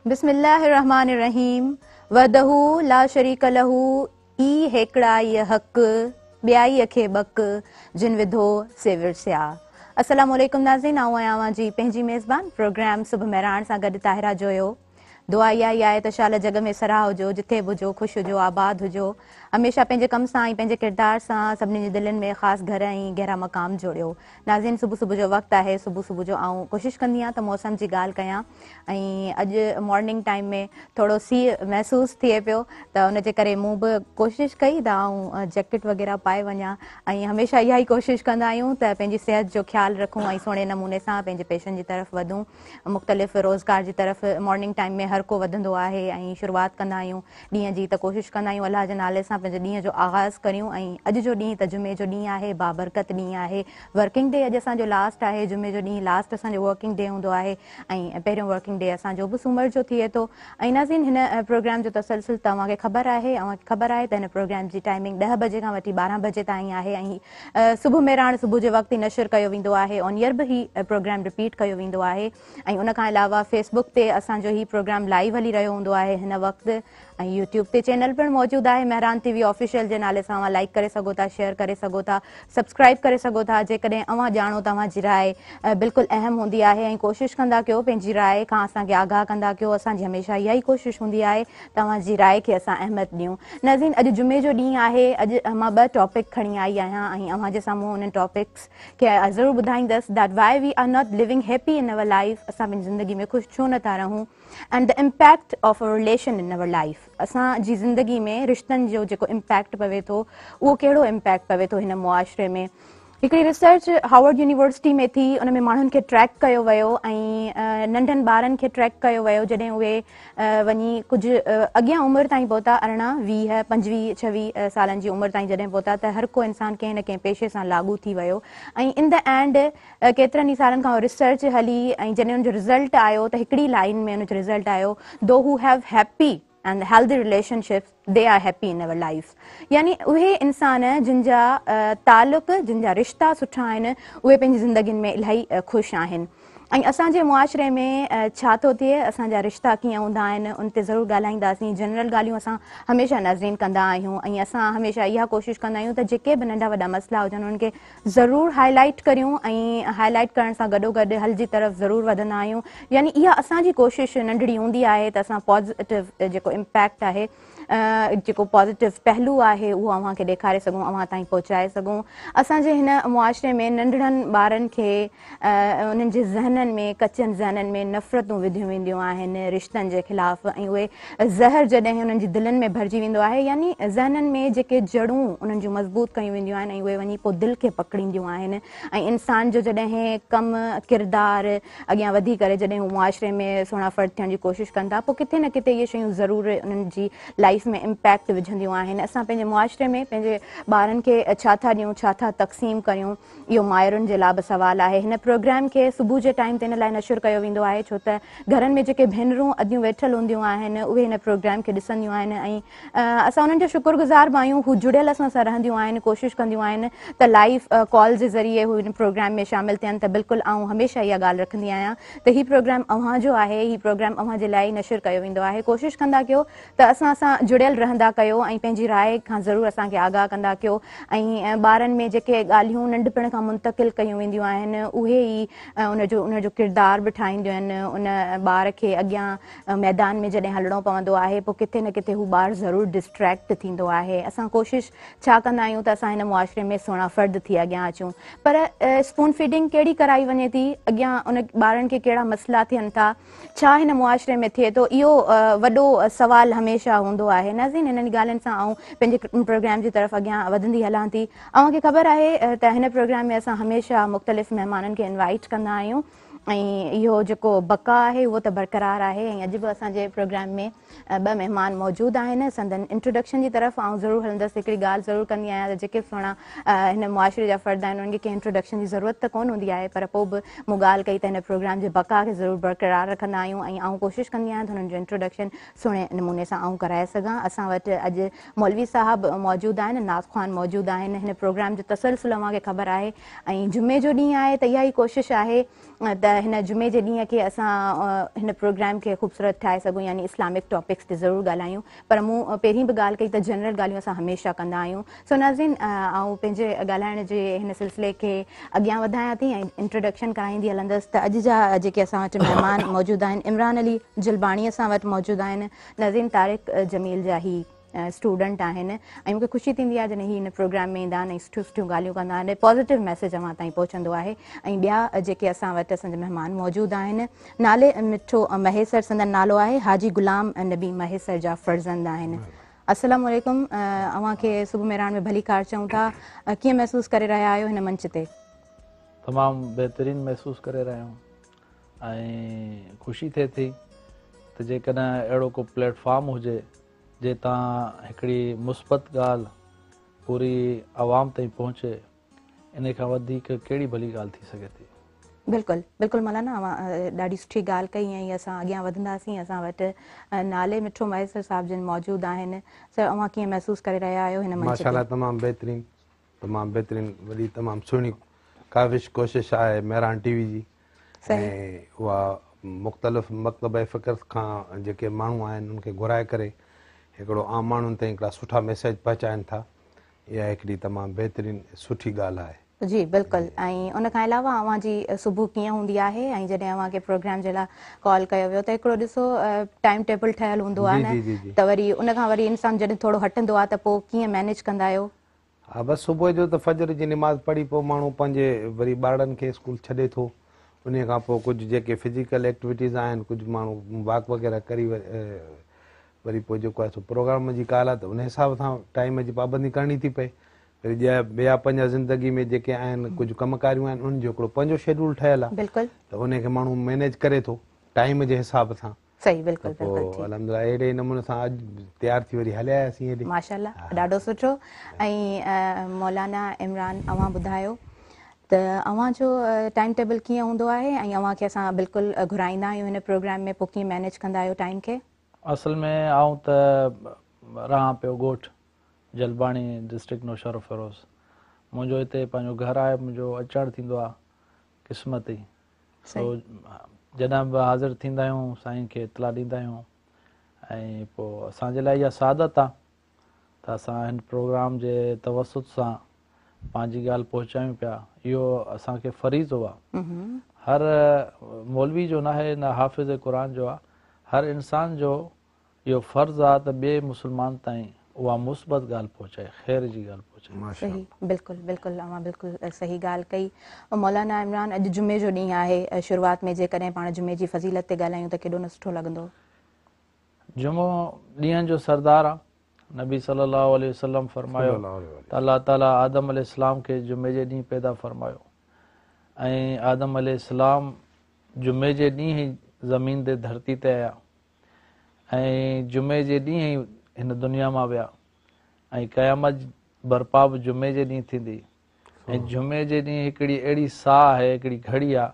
बिस्मिल्लाहिर्रहमानिर्रहीम वदहू ला शरीक लहू ई हेकड़ा ये हक ॿियाई खे बक जिन विधो से विरसिया। अस्सलाम वालेकुम नाज़रीन, आऊं आहियां जी पंहिंजी मेज़बान प्रोग्राम सुबह महिराण सां गॾु ताहिरा जोयो। दुआ इहा ई आहे त शाल जग में सराह हुजो, जिथे बि हुजो ख़ुशि हुजो, आबाद हुजो, हमेशह पंहिंजे कम सां ऐं पंहिंजे किरदार सां सभिनी जी दिलनि में ख़ासि घर ऐं गहरा मक़ाम जोड़ियो। नाज़रीन, सुबुह सुबुह जो वक़्तु आहे, सुबुह जो आऊं कोशिशि कंदी आहियां त मौसम जी ॻाल्हि कयां ऐं अॼु मॉर्निंग टाइम में थोरो सीउ महसूसु थिए पियो त उनजे करे मूं बि कोशिशि कई त आऊं जैकेट वग़ैरह पाए वञा ऐं हमेशह इहा ई कोशिशि कंदा आहियूं त पंहिंजी सिहत जो ख़्यालु रखूं ऐं सुहिणे नमूने सां पंहिंजे पेशनि जी तरफ़ वधूं। मुख़्तलिफ़ रोज़गार जी तरफ़ मॉर्निंग टाइम में हर को वधंदो आहे ऐं शुरूआति कंदा आहियूं ॾींहं जी, त कोशिशि कंदा आहियूं अलाह जे नाले सां पंहिंजे ॾींहं जो आगाज़ करियूं। ऐं अॼु जो ॾींहुं त जुमे जो ॾींहुं आहे, बाबरकत ॾींहुं आहे, वर्किंग डे अॼु असांजो लास्ट आहे, जुमे जो ॾींहुं लास्ट असांजो वर्किंग डे हूंदो आहे ऐं पहिरियों वर्किंग डे असांजो बि सूमर जो थिए थो। ऐं नाज़रीन, हिन प्रोग्राम जो तसलसल तव्हांखे ख़बर आहे त हिन प्रोग्राम जी टाइमिंग 10 बजे खां वठी 12 बजे ताईं आहे ऐं सुबुह मेराण सुबुह जे वक़्तु ई नशर कयो वेंदो आहे, ऑन ईयर बि ही प्रोग्राम रिपीट कयो वेंदो आहे ऐं उनखां अलावा फेसबुक ते असांजो ही प्रोग्राम लाइव हली रहियो हूंदो आहे हिन वक़्तु ऐं यूट्यूब ते चैनल पिणु मौजूदु आहे मेहरान TV ऑफिशियल जे नाले सां। लाइक करे सघो था, शेयर करे सघो था, सब्सक्राइब करे सघो था। जेकॾहिं अव्हां ॼाणो तव्हांजी राय बिल्कुलु अहम हूंदी आहे ऐं कोशिशि कंदा कयो पंहिंजी राय खां असांखे आगाह कंदा कयो। असांजी हमेशह इहा ई कोशिशि हूंदी आहे तव्हांजी राय खे असां अहमियत ॾियूं। नाज़रीन, अॼु जुमे जो ॾींहुं आहे, अॼु मां 2 टॉपिक खणी आई आहियां ऐं अव्हांजे साम्हूं उन्हनि टॉपिक्स खे ज़रूरु ॿुधाईंदसि that why we are not living happy in our life, असां पंहिंजी ज़िंदगी में ख़ुशि छो नथा रहूं, and the impact of a relation in our life, असांजी ज़िंदगी में रिश्तनि जो जेको इम्पैक्ट पवे थो उहो कहिड़ो इम्पैक्ट पवे थो हिन मुआशरे में। हिकिड़ी रिसर्च हार्वर्ड यूनिवर्सिटी में थी, उन में माण्हुनि खे ट्रैक कयो वियो ऐं नंढनि ॿारनि खे ट्रैक कयो वियो जॾहिं उहे वञी कुझु अॻियां उमिरि ताईं पहुता, 18, 20, 25, 26 सालनि जी उमिरि ताईं जॾहिं पहुता त हर को इंसानु कंहिं न कंहिं पेशे सां लागू थी वियो ऐं इन द एंड केतिरनि ई सालनि खां रिसर्च हली ऐं जॾहिं उनजो रिज़ल्ट आयो त हिकिड़ी लाइन में उनजो रिज़ल्ट आयो, those who have happy and healthy relationships, they are happy in our lives। यानी उहे इंसान जिन जा तालुक, जिन जा रिश्ता सुठा आहिनि, उहे पंहिंजी ज़िंदगियुनि में इलाही ख़ुशि आहिनि। ऐं असांजे मुआशरे में छा थो थिए, असांजा रिश्ता कीअं हूंदा आहिनि, उन ते ज़रूरु ॻाल्हाईंदासीं। जनरल ॻाल्हियूं असां हमेशह नज़रीन कंदा आहियूं ऐं असां हमेशह इहा कोशिशि कंदा आहियूं त जेके बि नंढा वॾा मसइला हुजनि उन्हनि खे ज़रूरु हाईलाइट करियूं ऐं हाईलाइट करण सां गॾोगॾु हल जी तरफ़ ज़रूरु वधंदा आहियूं। यानी इहा असांजी कोशिशि नंढड़ी हूंदी आहे त असां पॉज़िटिव जेको इम्पैक्ट आहे, जेको पॉज़िटिव पहलू आहे उहो अव्हांखे ॾेखारे सघूं, अव्हां ताईं पहुचाए सघूं। असांजे हिन मुआशरे में नंढड़नि ॿारनि खे उन्हनि जे ज़हननि में, कचनि ज़हननि में नफ़रतूं विधियूं वेंदियूं आहिनि रिश्तनि जे ख़िलाफ़ ऐं उहे ज़हर जॾहिं उन्हनि जी दिलनि में भरिजी वेंदो आहे, यानी ज़हननि में जेके जड़ूं उन्हनि जूं मज़बूत कयूं वेंदियूं आहिनि ऐं उहे वञी पोइ दिलि खे पकड़ींदियूं आहिनि ऐं इंसान जो जॾहिं कमु किरदारु अॻियां वधी करे जॾहिं हू मुआशरे में सुहिणा फ़र्द थियण जी कोशिशि कनि था, पोइ किथे न किथे इहे शयूं ज़रूरु उन्हनि जी लाइफ में इम्पैक्ट विझंदियूं आहिनि। असां पंहिंजे मुआशरे में पंहिंजे ॿारनि खे छा था ॾियूं, छा था तक़सीम करियूं, इहो माइरुनि जे लाइ बि सुवालु आहे। हिन प्रोग्राम खे सुबुह जे टाइम ते इन लाइ नशर कयो वेंदो आहे छो त घरनि में जेके भेनरूं अॼु वेठल हूंदियूं आहिनि उहे हिन प्रोग्राम खे ॾिसंदियूं आहिनि ऐं असां उन्हनि जो शुक्रगुज़ार बि आहियूं, हू जुड़ियल असां सां रहंदियूं आहिनि, कोशिशि कंदियूं आहिनि त लाइव कॉल जे ज़रिए हू हिन प्रोग्राम में शामिलु थियनि। त बिल्कुलु आऊं हमेशह इहा ॻाल्हि रखंदी आहियां त हीउ प्रोग्राम अव्हांजो आहे, हीउ प्रोग्राम अव्हां जे लाइ नशर कयो वेंदो आहे। कोशिशि कंदा कयो त असां सां जुड़ियल रहंदा कयो ऐं पंहिंजी राय खां ज़रूरु असांखे आगाह कंदा कयो ऐं ॿारनि में जेके ॻाल्हियूं नंढपण खां मुंतक़िल कयूं वेंदियूं आहिनि उहे ई उनजो किरदारु बि ठाहींदियूं आहिनि। उन ॿार खे अॻियां मैदान में जॾहिं हलणो पवंदो आहे पोइ किथे न किथे हू ॿारु ज़रूरु डिस्ट्रैक्ट थींदो आहे। असां कोशिशि छा कंदा आहियूं त असां हिन मुआशरे में सुहिणा फ़र्द थी अॻियां अचूं, पर स्पून फीडिंग कहिड़ी कराई वञे थी, अॻियां उन ॿारनि खे कहिड़ा मसइला थियनि था, छा हिन मुआशरे में थिए थो, इहो वॾो सवालु हमेशह हूंदो आहे। नाज़रीन, हिननि ॻाल्हियुनि सां आऊं पंहिंजे प्रोग्राम जी तरफ़ अॻियां वधंदी हलां थी। अव्हांखे ख़बर आहे त हिन प्रोग्राम में असां हमेशह मुख़्तलिफ़ महिमाननि खे इनवाइट कंदा आहियूं ऐं इहो जेको बका आहे उहो त बरक़रार आहे ऐं अॼु बि असांजे प्रोग्राम में 2 महिमान मौजूदु आहिनि। संदन इंट्रोडक्शन जी तरफ़ आऊं ज़रूरु हलंदसि। हिकिड़ी ॻाल्हि ज़रूरु कंदी आहियां त जेके सुहिणा हिन मुआशरे जा फ़र्द आहिनि उन्हनि खे कंहिं इंट्रोडक्शन जी ज़रूरत त कोन हूंदी आहे, पर पोइ बि मूं ॻाल्हि कई त हिन प्रोग्राम जे बका खे ज़रूरु बरक़रार रखंदा आहियूं ऐं आऊं कोशिशि कंदी आहियां त हुननि जो इंट्रोडक्शन सुहिणे नमूने सां आऊं कराए सघां। असां वटि अॼु मौलवी साहब मौजूदु आहिनि, नाज़ ख़ान मौजूदु आहिनि। हिन प्रोग्राम जो तसलसल अव्हांखे ख़बर आहे ऐं जुमे जो ॾींहुं आहे त इहा ई कोशिशि आहे त हिन जुमे जे ॾींहं खे असां हिन प्रोग्राम खे ख़ूबसूरत ठाहे सघूं, यानी इस्लामिक टॉपिक्स ते ज़रूरु ॻाल्हायूं, पर मूं पहिरीं बि ॻाल्हि कई त जनरल ॻाल्हियूं असां हमेशह कंदा आहियूं। सो नाज़रीन, आउं पंहिंजे ॻाल्हाइण जे हिन सिलसिले खे अॻियां वधायां थी ऐं इंट्रोडक्शन कराईंदी हलंदसि त अॼु जा जेके असां वटि महिमान मौजूदु आहिनि, इमरान अली जलबाणी असां वटि मौजूदु आहिनि, नज़ीम तारिक जमील जा ही स्टूडेंट आहिनि ऐं मूंखे ख़ुशी थींदी आहे जॾहिं ही हिन प्रोग्राम में ईंदा आहिनि ऐं सुठियूं सुठियूं ॻाल्हियूं कंदा आहिनि, पॉज़िटिव मैसेज अव्हां ताईं पहुचंदो आहे। ऐं ॿिया जेके असां वटि असांजा महिमान मौजूदु आहिनि, नाले मिठो महेसर संदन नालो आहे, हाजी गुलाम नबी महेसर जा फर्ज़ंद आहिनि। अस्सलाम वालेकुम, अव्हां खे सुबुह मेरान में भली कार चऊं था, कीअं महसूसु करे रहिया आहियो हिन मंच ते? तमामु बहितरीनु महसूसु करे रहिया आहियूं ऐं ख़ुशी थिए थी त जेकॾहिं अहिड़ो को प्लेटफॉर्म हुजे जे तव्हां हिकिड़ी मुस्बत ॻाल्हि पूरी आवाम ताईं पहुचे, इन खां वधीक कहिड़ी भली ॻाल्हि थी सघे थी। बिल्कुलु बिल्कुलु मौलाना, ॾाढी सुठी ॻाल्हि कई ऐं असां अॻियां वधंदासीं। असां वटि नाले मिठो महेसर साहिब जिन मौजूदु आहिनि। सर, अव्हां कीअं महसूसु करे रहिया आहियो हिन मंच ते? माशाल्लाह तमामु बहितरीनु वॾी तमामु सुहिणी काविश कोशिश आहे मेरान टीवी जी, ऐं उहा मुख़्तलिफ़ मकतब फ़िक्र खां जेके माण्हू आहिनि उनखे घुराए करे हिकिड़ो आम माण्हुनि ताईं हिकिड़ा सुठा मैसेज पहुचाइनि था। इहा हिकिड़ी तमामु बहितरीनु सुठी ॻाल्हि आहे। जी बिल्कुलु। ऐं उन खां अलावा अव्हां जी सुबुह कीअं हूंदी आहे ऐं जॾहिं अव्हां खे प्रोग्राम जे लाइ कॉल कयो वियो त हिकिड़ो ॾिसो टाइम टेबल ठहियलु हूंदो आहे न, त वरी उन खां वरी इंसानु जॾहिं थोरो हटंदो आहे त पोइ कीअं मैनेज कंदा आहियो? हा, बसि सुबुह जो त फजर जी निमाज़ पढ़ी पोइ माण्हू पंहिंजे वरी ॿारनि खे स्कूल छॾे थो, उन खां पोइ कुझु जेके फिज़िकल एक्टिविटीज़ आहिनि, कुझु माण्हू वॉक वग़ैरह करी वरी पोइ जेको आहे सो प्रोग्राम जी ॻाल्हि आहे त उन हिसाब सां टाइम जी पाबंदी करणी थी पए। वरी ॿिया पंहिंजा ज़िंदगी में जेके आहिनि कुझु कमकारियूं आहिनि, उनजो हिकिड़ो पंहिंजो शेड्यूल ठहियलु आहे। बिल्कुलु। त उनखे माण्हू मैनेज करे थो टाइम जे हिसाब सां। सही, बिल्कुलु पोइ अलहमदिल्ला अहिड़े नमूने सां अॼु तयारु थी वरी हलिया आयासीं हेॾे। माशाल्लाह, ॾाढो सुठो। ऐं मौलाना इमरान, अव्हां ॿुधायो त अव्हां जो टाइम टेबल कीअं हूंदो आहे ऐं अव्हां खे असां बिल्कुलु घुराईंदा आहियूं हिन प्रोग्राम में, पोइ कीअं मैनेज कंदा आहियो टाइम खे? असल में आऊं त रहां पियो ॻोठ जलबाणी, डिस्ट्रिक्ट नौशहरो फिरोज़। मुंहिंजो हिते पंहिंजो घरु आहे, मुंहिंजो अचणु थींदो आहे क़िस्मत ई। सो जॾहिं बि हाज़िर थींदा आहियूं साईं खे इतला ॾींदा आहियूं ऐं पोइ असांजे लाइ इहा सादत आहे त असां हिन प्रोग्राम जे तवसुत सां पंहिंजी ॻाल्हि पहुचायूं पिया। इहो असांखे फ़रीज़ो आहे, हर मौलवी जो न आहे, न हाफ़िज़ क़ुरान जो आहे, हर इंसान जो इहो फ़र्ज़ु आहे त ॿिए मुस्लमान ताईं उहा मुस्बत ॻाल्हि पहुचाए, ख़ैर जी ॻाल्हि पहुचाए। सही, बिल्कुलु बिल्कुलु, अव्हां बिल्कुलु सही ॻाल्हि कई। मौलाना इमरान, अॼु जुमे जो ॾींहुं आहे, शुरूआति में जेकॾहिं पाण जुमे जी फ़ज़ीलत ते ॻाल्हायूं त केॾो न सुठो लॻंदो? जुमो ॾींहंनि जो सरदार आहे। नबी सल्लल्लाहु अलैहि वसल्लम फरमायो त अल्लाह ताला आदम अलैहिस्सलाम खे जुमे जे ॾींहुं पैदा फरमायो ऐं आदम अलैहिस्सलाम जुमे जे ॾींहुं ई ज़मीन ते धरती ते आया ऐं जुमे जे ॾींहुं ई हिन दुनिया मां विया ऐं क़यामत बरपा बि जुमे जे ॾींहुं थींदी। ऐं जुमे जे ॾींहुं हिकिड़ी अहिड़ी साह आहे, हिकिड़ी घड़ी आहे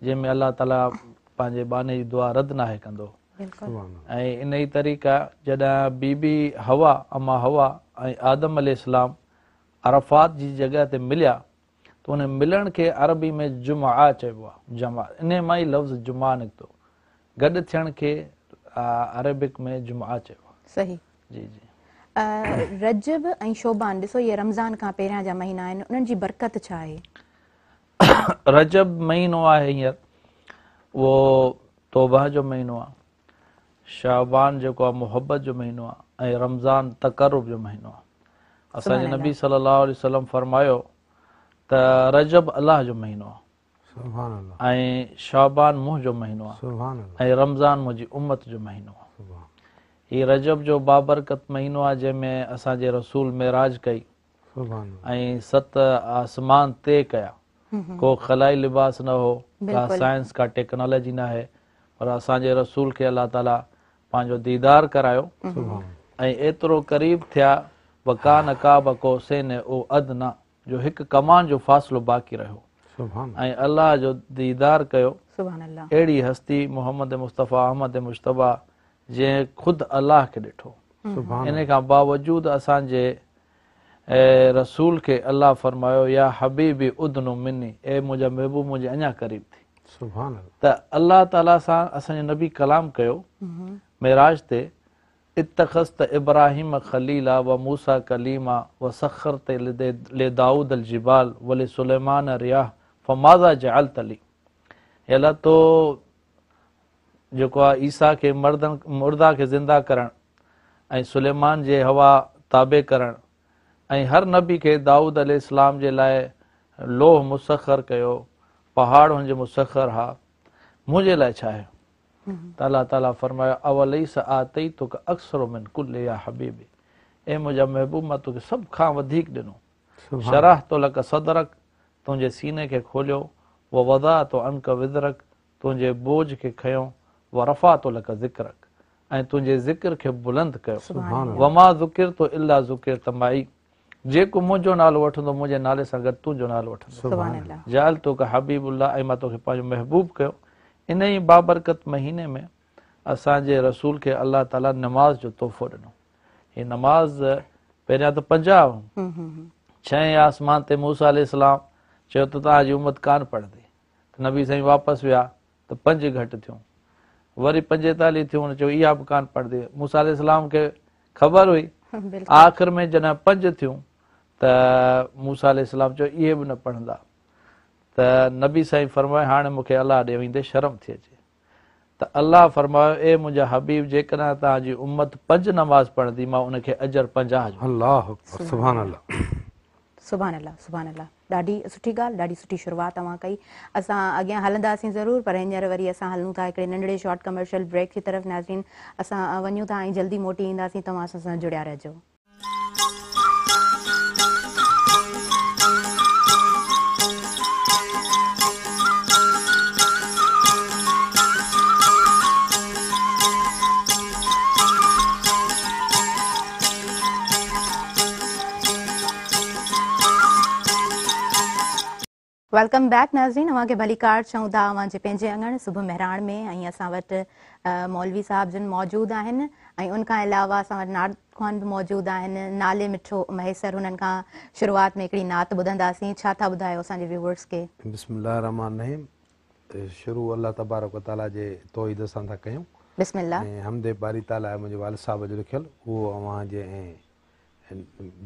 जंहिंमें अल्लाह ताला पंहिंजे बाने जी दुआ रद्द नाहे कंदो। ऐं इन ई तरीक़ा जॾहिं बीबी हवा, अमा हवा ऐं आदम अलैहिस्सलाम अरफ़ात जी जॻह ते मिलिया त उन मिलण खे अरबी में जुमा चइबो आहे, जमा, इन मां ई लफ़्ज़ जुमा निकितो। गॾु थियण खे अरबिक में जुमा चइबो आहे। सही। जी जी। रजब ऐं शोबान, ॾिसो इहे रमज़ान खां पहिरियां जा महीना आहिनि, उन्हनि जी बरकत छा आहे? रजब महीनो आहे हींअर, उहो तौबा जो महीनो आहे। शाबान जेको आहे मुहबत जो महीनो आहे ऐं रमज़ान तक़र्रुब जो महीनो आहे। असांजे नबी सल्लल्लाहु अलैहि वसल्लम फरमायो त रजब अल्लाह जो महीनो आहे ऐं शाबान मुंहिंजो जो महीनो आहे ऐं रमज़ान मुंहिंजी उम्मत जो महीनो आहे। हीउ रजब जो बाबरकत महीनो आहे जंहिंमें असांजे रसूल मेराज कई ऐं 7 आसमान तय कया। को खलाई लिबास न हो, का साइंस, का टेक्नोलॉजी न आहे, पर असांजे रसूल खे अल्लाह ताला पंहिंजो दीदार करायो ऐं एतिरो क़रीब थिया वकान काब कौसैन ओ अदना, जो हिकु कमान जो फ़ासिलो बाक़ी रहियो ऐं अल्लाह जो दीदार कयो। अहिड़ी हस्ती मोहम्मद मुस्तफ़ा अहमद मुश्तबा जंहिं ख़ुदि अल्लाह खे ॾिठो। इन खां बावजूदि असांजे रसूल खे अल्लाह फरमायो या हबीबी उदनु मिनी, ए मुंहिंजा महबूब मुंहिंजे अञा क़रीब थी। सुभान अल्लाह। त अल्लाह ताला सां असांजे नबी कलाम कयो मेराज ते, इत्तखज़्त इब्राहिम खलीला व मूसा कलीमा व सख़रत ले दाऊद अल जिबाल व ले सुलेमान रियाह फमाज़ा जअलत ली। हे अल्लाह, तो जेको आहे ईसा खे मुर्दा खे ज़िंदा करणु ऐं सुलेमान जे हवा ताबे करणु ऐं हर नबी खे दाऊद अलैहिस्सलाम जे लाइ लोह मुसख़र कयो, पहाड़ हुनजे मुसख़र हा, मुंहिंजे लाइ छा आहे? त अल्लाह ताला फरमायो अवलैस आतैतुक अक्सर मिन कुल्लि या हबीबी, ए मुंहिंजा महबूब, मां तोखे सभ खां वधीक ॾिनो। शरह तो लक सदरक, तुंहिंजे सीने खे खोलियो, व वदा तो अनक विदरक, तुंहिंजे बोझ खे खयो, व रफ़ा तो लक ज़िक्रक, ऐं तुंहिंजे ज़िक्र खे बुलंद कयो। वमा ज़ुकिर तो इल्ला ज़ुकिर तमाई, जेको मुंहिंजो नालो वठंदो मुंहिंजे नाले सां गॾु तुंहिंजो नालो वठंदो। जाल तोखे हबीबुल्लाह, ऐं मां तोखे पंहिंजो महबूब कयो। इन ई बाबरकत महीने में असांजे रसूल खे अल्लाह ताला नमाज़ जो तोहफ़ो ॾिनो। हीअ नमाज़ पहिरियां त 50, 6 आसमान ते मूसा अलैहिस्सलाम चयो त तव्हांजी उम्मत कान पढ़ंदी, त नबी साईं वापसि विया त 5 घटि थियूं, वरी 45 थियूं, चयो इहा बि कान पढ़ंदी। मूसा अलैहिस्सलाम खे ख़बर हुई, आख़िर में जॾहिं 5 थियूं त मूसा अलैहिस्सलाम चयो इहे बि न पढ़ंदा, त नबी साईं फरमायो हाणे मूंखे अलाह ॾे वेंदे शर्म थी अचे। त अलाह फरमायो ए मुंहिंजा हबीब, जेकॾहिं तव्हांजी उम्मत 5 नमाज़ पढ़ंदी मां उनखे अजर 50 जो। अल्लाह अकबर, सुभान अल्लाह, सुभान अल्लाह, सुभान अल्लाह। ॾाढी सुठी ॻाल्हि, ॾाढी सुठी शुरूआत तव्हां कई। असां अॻियां हलंदासीं ज़रूरु, पर हींअर वरी असां हलूं था हिकिड़े नंढड़े शॉर्ट कमर्शियल ब्रेक की तरफ़। नाज़रीन, असां वञूं था ऐं जल्दी मोटी ईंदासीं, तव्हां असां सां जुड़िया रहिजो। वेलकम बैक नाज़रीन, अव्हांखे भली कार चऊं था अव्हांजे पंहिंजे अङण सुबुह महिराण में। ऐं असां वटि मौलवी साहब जिन मौजूदु आहिनि, ऐं उनखां अलावा असां वटि नात ख़्वान बि मौजूदु आहिनि। नाले मिठो मैसर, हुननि खां शुरूआत में हिकिड़ी नात ॿुधंदासीं। छा था ॿुधायो असांजे व्यूअर्स खे? बिस्मिल्लाह रहमान रहीम। शुरू अल्लाह तबारक व तआला जे तौहीद सां था कयूं। बिस्मिल्लाह। ऐं हमदे बारी ताला मुंहिंजे वालिद साहिब जो लिखियलु उहो अव्हांजे ऐं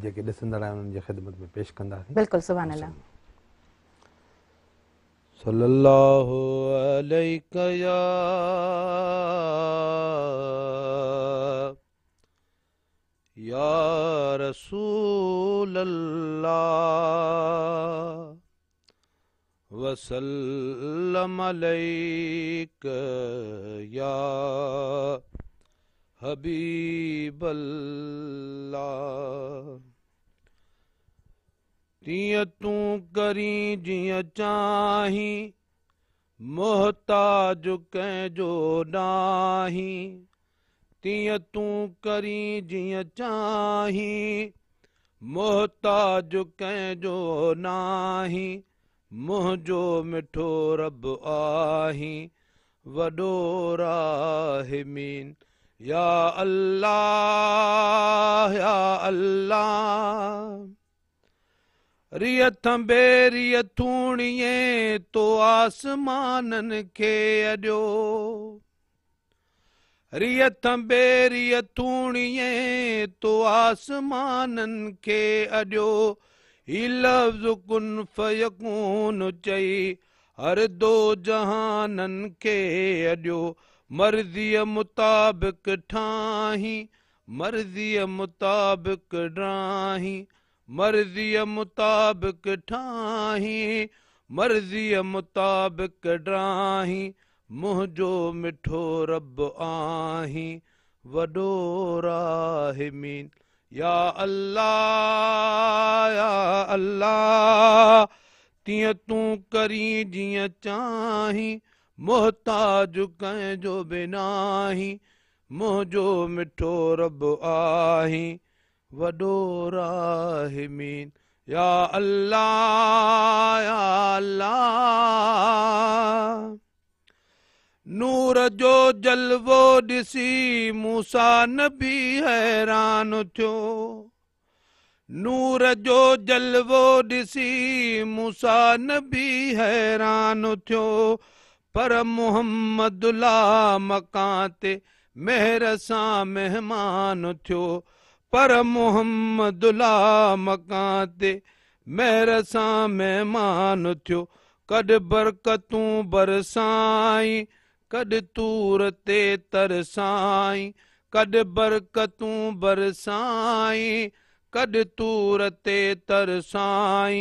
जेके ॾिसंदड़ आहिनि उन्हनि जे ख़िदमत में पेश कंदासीं। बिल्कुलु, सुभान अल्लाह। सल्लल्लाहु अलैका या रसूल अल्लाह वसल्लम अलैका या हबीब अल्लाह। तीअं तूं करी जीअं चाहीं, मोहताज कंहिंजो नाहीं। तीअं तूं करी जीअं चाहीं, मोहताज कंहिंजो नाहीं। मुंहिंजो मिठो रब आहीं, वॾो राहिमीन। या अल्लाह या अल्लाह। रियथ बेरिय थूणिए तो आसमाननि खे अॾियो। रियथ बेरिय थूणिए तो आसमाननि खे अॾियो। ही लफ़्ज़ कुन फयकून चई हर दो जहाननि खे अॾियो। मर्ज़ीअ मुताबिक़ ठाहीं, मर्ज़ीअ मुताबिक़ ड्राहीं। मर्ज़ीअ मुताबिक़ ठाहीं, मर्ज़ीअ मुताबिक़ ड्राहीं। मुंहिंजो मिठो रब आहीं, वॾो राहिमीन। या अल्लाह या अल्लाह। तीअं तूं करी जीअं चाहीं, मोहताज कंहिंजो बि नाहीं। मुंहिंजो मिठो रब आहीं, वॾो राहिमीन। या अल्लाह या अल्लाह। नूर जो जलवो ॾिसी मूसा नबी हैरान थियो। नूर जो जलवो ॾिसी मूसा नबी हैरान थियो। पर मुहम्मदुल्ला मकां ते महर सां महिमान थियो, पर मुहम्मदुल्ला मकां ते महर सां महिमान थियो, कॾ बरकतूं बरसाई, कॾ तूर ते तरसाई, कॾ बरकतूं बरसाई, कॾ तूर ते तरसाई,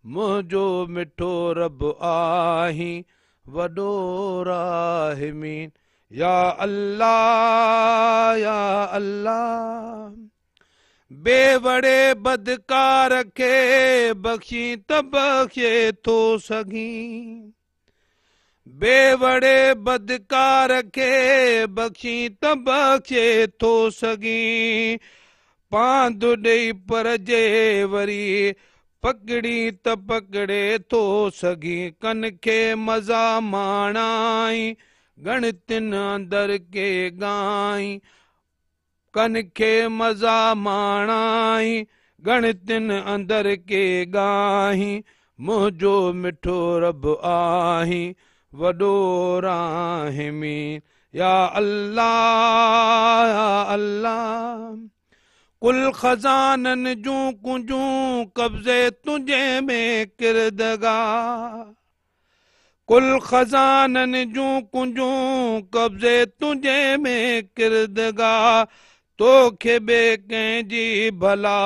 मुंहिंजो मिठो रब आहीं वॾो राहिमीन। या अल्लाह या अल्लाह, बेवड़े बदकार खे बख़्शी त बख़्शे थो सघीं, बेवड़े बदकार खे बख़्शी त बख़्शे थो सघीं, पांधु ॾेई पर जे वरी पकड़ी त पकड़े थो सघीं, कन खे मज़ा माणाई गणतिन अंदर के गाई, कन खे मज़ा माणाई गणतिन अंदर के गाही, मुंहिंजो मिठो रब आहीं वॾो राहिमीन। या अल्लाह या अल्लाह, कुल खज़ाननि जूं कुंजूं कब्ज़े तुंहिंजे में किरदगार, कुल खज़ाननि जूं कुंजूं कब्ज़े तुंहिंजे में किरदगार, तोखे ॿिए कंहिंजी भला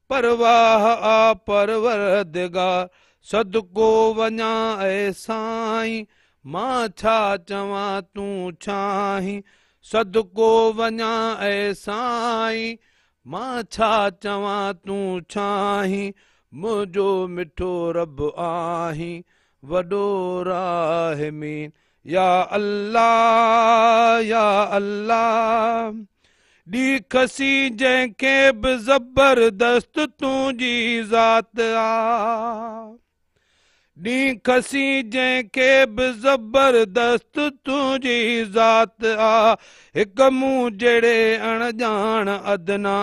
परवाह आ परवरदिगार, सदको वञा ऐं साईं मां छा चवां तूं छाहीं, सदको वञा ऐं साईं मां छा चवां तूं छाहीं, मुंहिंजो मिठो रब आहीं वॾो राहिमीन। या अल्लाह या अल्लाह, ॾी खसी जंहिंखे बि ज़बरदस्त तुंहिंजी ज़ात आ, ॾी खसी जंहिंखे बि ज़बरदस्त तुंहिंजी ज़ात आ, हिकु मूं जहिड़े अणॼाण अदना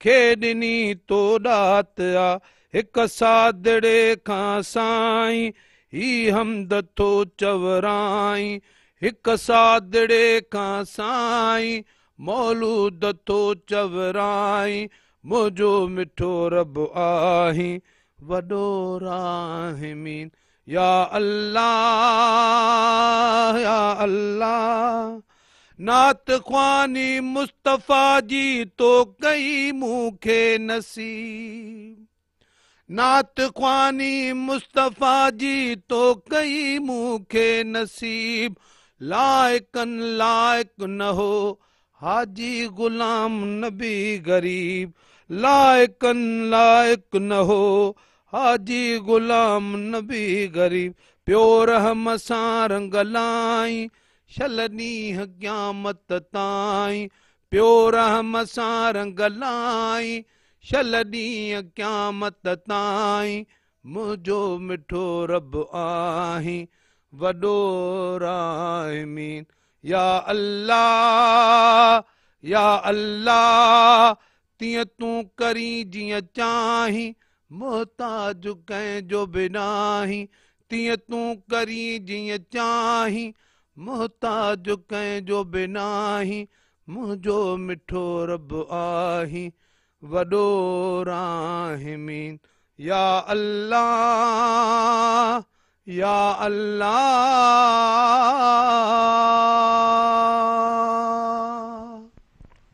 खे ॾिनी तो ॾात आ, हिकु सादड़े खां साईं ही हमद थो चवराई, हिकु सादड़े खां साईं मौलूद थो चवराई, मुंहिंजो मिठो रब आहीं वॾो राहिमीन। या अल्लाह या अल्लाह, नात ख्वानी मुस्तफ़ा जी तो कई मूंखे नसीब, नात ख्वानी मुस्तफ़ा जी तो कई मूंखे नसीब, लाइकन लाइक न हो हाजी गुलाम नबी गरीब, लाइकन लाइक न हो हाजी गुलाम नबी गरीब, प्यो रहम सां रंग लाई शल ॾींहं क़यामत ताईं, प्यो रहम सां रंग लाई शल ॾींहं क़यामत ताईं, मुंहिंजो मिठो रब आहीं वॾो राहिमीन। या अल्लाह या अल्लाह, तीअं तूं करी जीअं चाहीं मोहताज कंहिंजो बि नाहीं, तीअं तूं करी जीअं चाहीं मोहताज कंहिंजो बि नाहीं, मुंहिंजो मिठो रब आहीं वॾो राहिमीन। या अल्लाह या अल्लाह।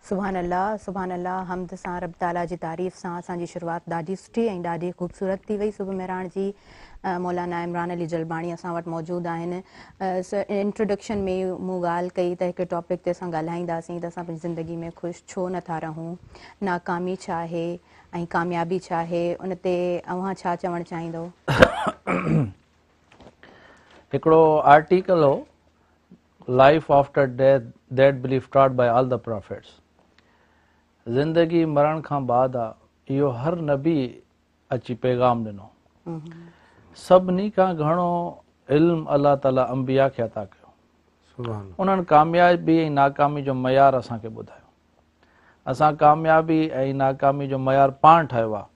सुभान अल्लाह सुभान अल्लाह। हमद सां रब ताला जी तारीफ़ सां असांजी शुरूआति ॾाढी सुठी ऐं ॾाढी ख़ूबसूरत थी वई। सुबुह मेराण जी मौलाना इमरान अली जलबाणी असां वटि मौजूदु आहिनि। इंट्रोडक्शन में मूं ॻाल्हि कई त हिकु टॉपिक ते असां ॻाल्हाईंदासीं त असां पंहिंजी ज़िंदगी में ख़ुशि छो नथा रहूं, नाकामी छा आहे ऐं कामयाबी छा आहे, उन ते अव्हां छा चवणु चाहींदो? हिकिड़ो आर्टिकल हो, life after death that believe taught by all the prophets. ज़िंदगी मरण खां बाद आहे, इहो हर नबी अची पैगाम ॾिनो। सभिनी खां घणो इल्मु अलाह ताला अंबिया खे अता कयो। उन्हनि कामयाबी ऐं नाकामी जो मयार असांखे ॿुधायो। असां कामयाबी ऐं नाकामी जो मयार पाण ठाहियो आहे।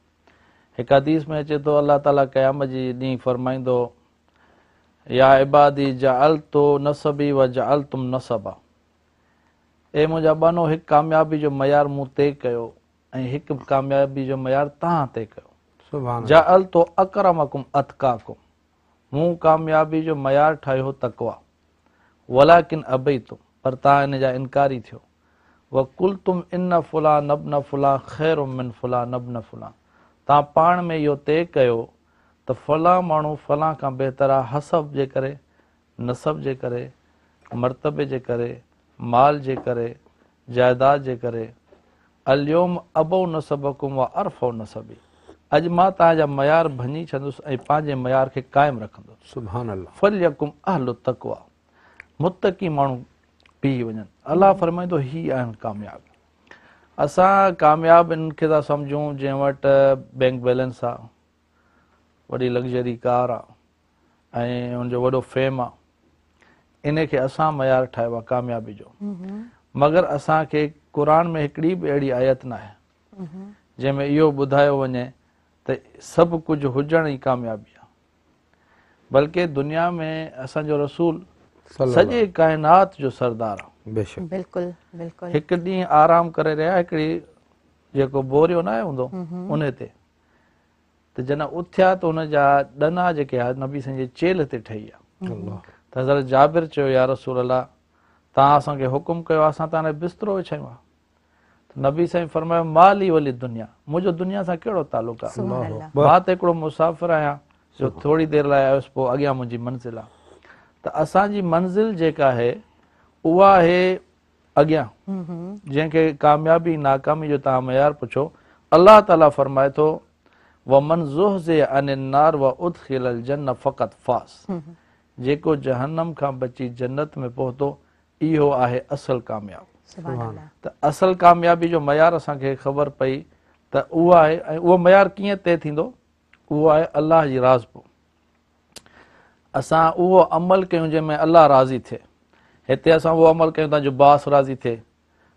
हिकु हदीस में अचे थो, अलाह ताला क़यामत जे ॾींहुं फरमाईंदो, या इबादी जअलतु नसबी व जअलतुम नसबा, ए मुंहिंजा बनो हिकु कामयाबी जो मयार मूं तय कयो ऐं हिकु कामयाबी जो मयार तव्हां तय कयो। सुभान अल्लाह। जअलतु अकरमकुम अतकाकुम, मूं कामयाबी जो मयार ठाहियो तक़वा, वलाकिन अबैतुम, पर तव्हां इन जा इनकारी थियो। वकुलतुम इन फुलान अब्न फुलान खैरुम मिन फुलान अब्न फुलान, तव्हां पाण में इहो तय कयो त फलां माण्हू फलां खां बहितर आहे, हसब जे करे, नसब जे करे, मर्तबे जे करे, माल जे करे, जायदाद जे करे। अल्योम अबो नसबकुम व अरफो नसबी, अॼु मां तव्हांजा मयार भञी छॾंदुसि ऐं पंहिंजे मयार खे क़ाइमु रखंदुसि। सुभान अल्लाह। फलयकुम अहलु तक़वा, मुत्तकी माण्हू पी वञनि। अलाह फरमाईंदो ही आहिनि कामयाब। असां कामयाब इन खे था सम्झूं जंहिं वटि बैंक बैलेंस आहे, वॾी लग्जरी कार आहे ऐं हुनजो वॾो फेम आहे, इन खे असां मयार ठाहियो आहे कामयाबी जो। मगर असांखे क़ुर में हिकिड़ी बि अहिड़ी आयत न आहे जंहिंमें इहो ॿुधायो वञे त सभु कुझु हुजण ई कामयाबी आहे। बल्कि दुनिया में असांजो रसूल सॼे काइनात जो सरदार आहे। बेशक। बिल्कुलु बिल्कुलु। हिकु ॾींहुं आराम करे रहिया, हिकिड़ी जेको बोरियो न आहे हूंदो उन ते, त जॾहिं उथिया त हुनजा ॾना जेके आहे नबी साईं जे चेल ते ठही आहे। त हज़रत जाबिर चयो, या रसूल अल्लाह, तव्हां असांखे हुकुम कयो, असां तव्हां बिस्तरो विछायूं आहे। त नबी साईं फरमायो, माली वली दुनिया, मुंहिंजो दुनिया सां कहिड़ो तालुक आहे, मां त हिकिड़ो मुसाफ़िर आहियां जो थोरी देरि लाइ आयुसि, पोइ अॻियां मुंहिंजी मंज़िल आहे। त असांजी मंज़िल जेका आहे उहा आहे अॻियां, जंहिंखे कामयाबी नाकामी जो तव्हां मयार पुछो। अलाह ताला फरमाए थो, वमन ज़ुहज़िह अनिन नार व उदखिलल जन्न फ़क़त फाज़, जेको जहन्नम खां बची जन्नत में पहुतो इहो आहे असल कामयाब। त असल कामयाबी जो मयार असांखे ख़बर पई त उहा आहे, ऐं उहो मयार कीअं तय थींदो, उहो आहे अलाह जी राज़। असां उहो अमल कयूं जंहिंमें अलाह राज़ी थिए। हिते असां उहो अमल कयूं था जो बास राज़ी थिए,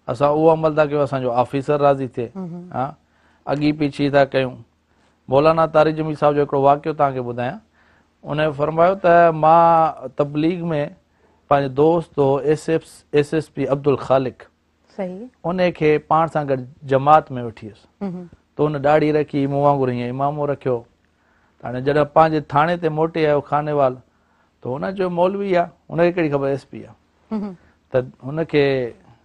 असां उहो अमल था कयूं असांजो ऑफिसर राज़ी थिए। हा, अॻी पीछी था कयूं। मौलाना तारिक जमील साहिब जो हिकिड़ो वाक़ियो तव्हांखे ॿुधायां। उन फरमायो त मां तबलीग में पंहिंजो दोस्त हो SSP अब्दुल ख़ालिक, उन खे पाण सां गॾु जमात में वठी वियुसि। त हुन ॾाढी रखी, मूं वांगुरु हीअं इमामो रखियो। हाणे जॾहिं पंहिंजे थाणे ते मोटे आयो खानेवाल, त हुन जो मौलवी आहे, हुनखे कहिड़ी ख़बर SP आहे। त हुनखे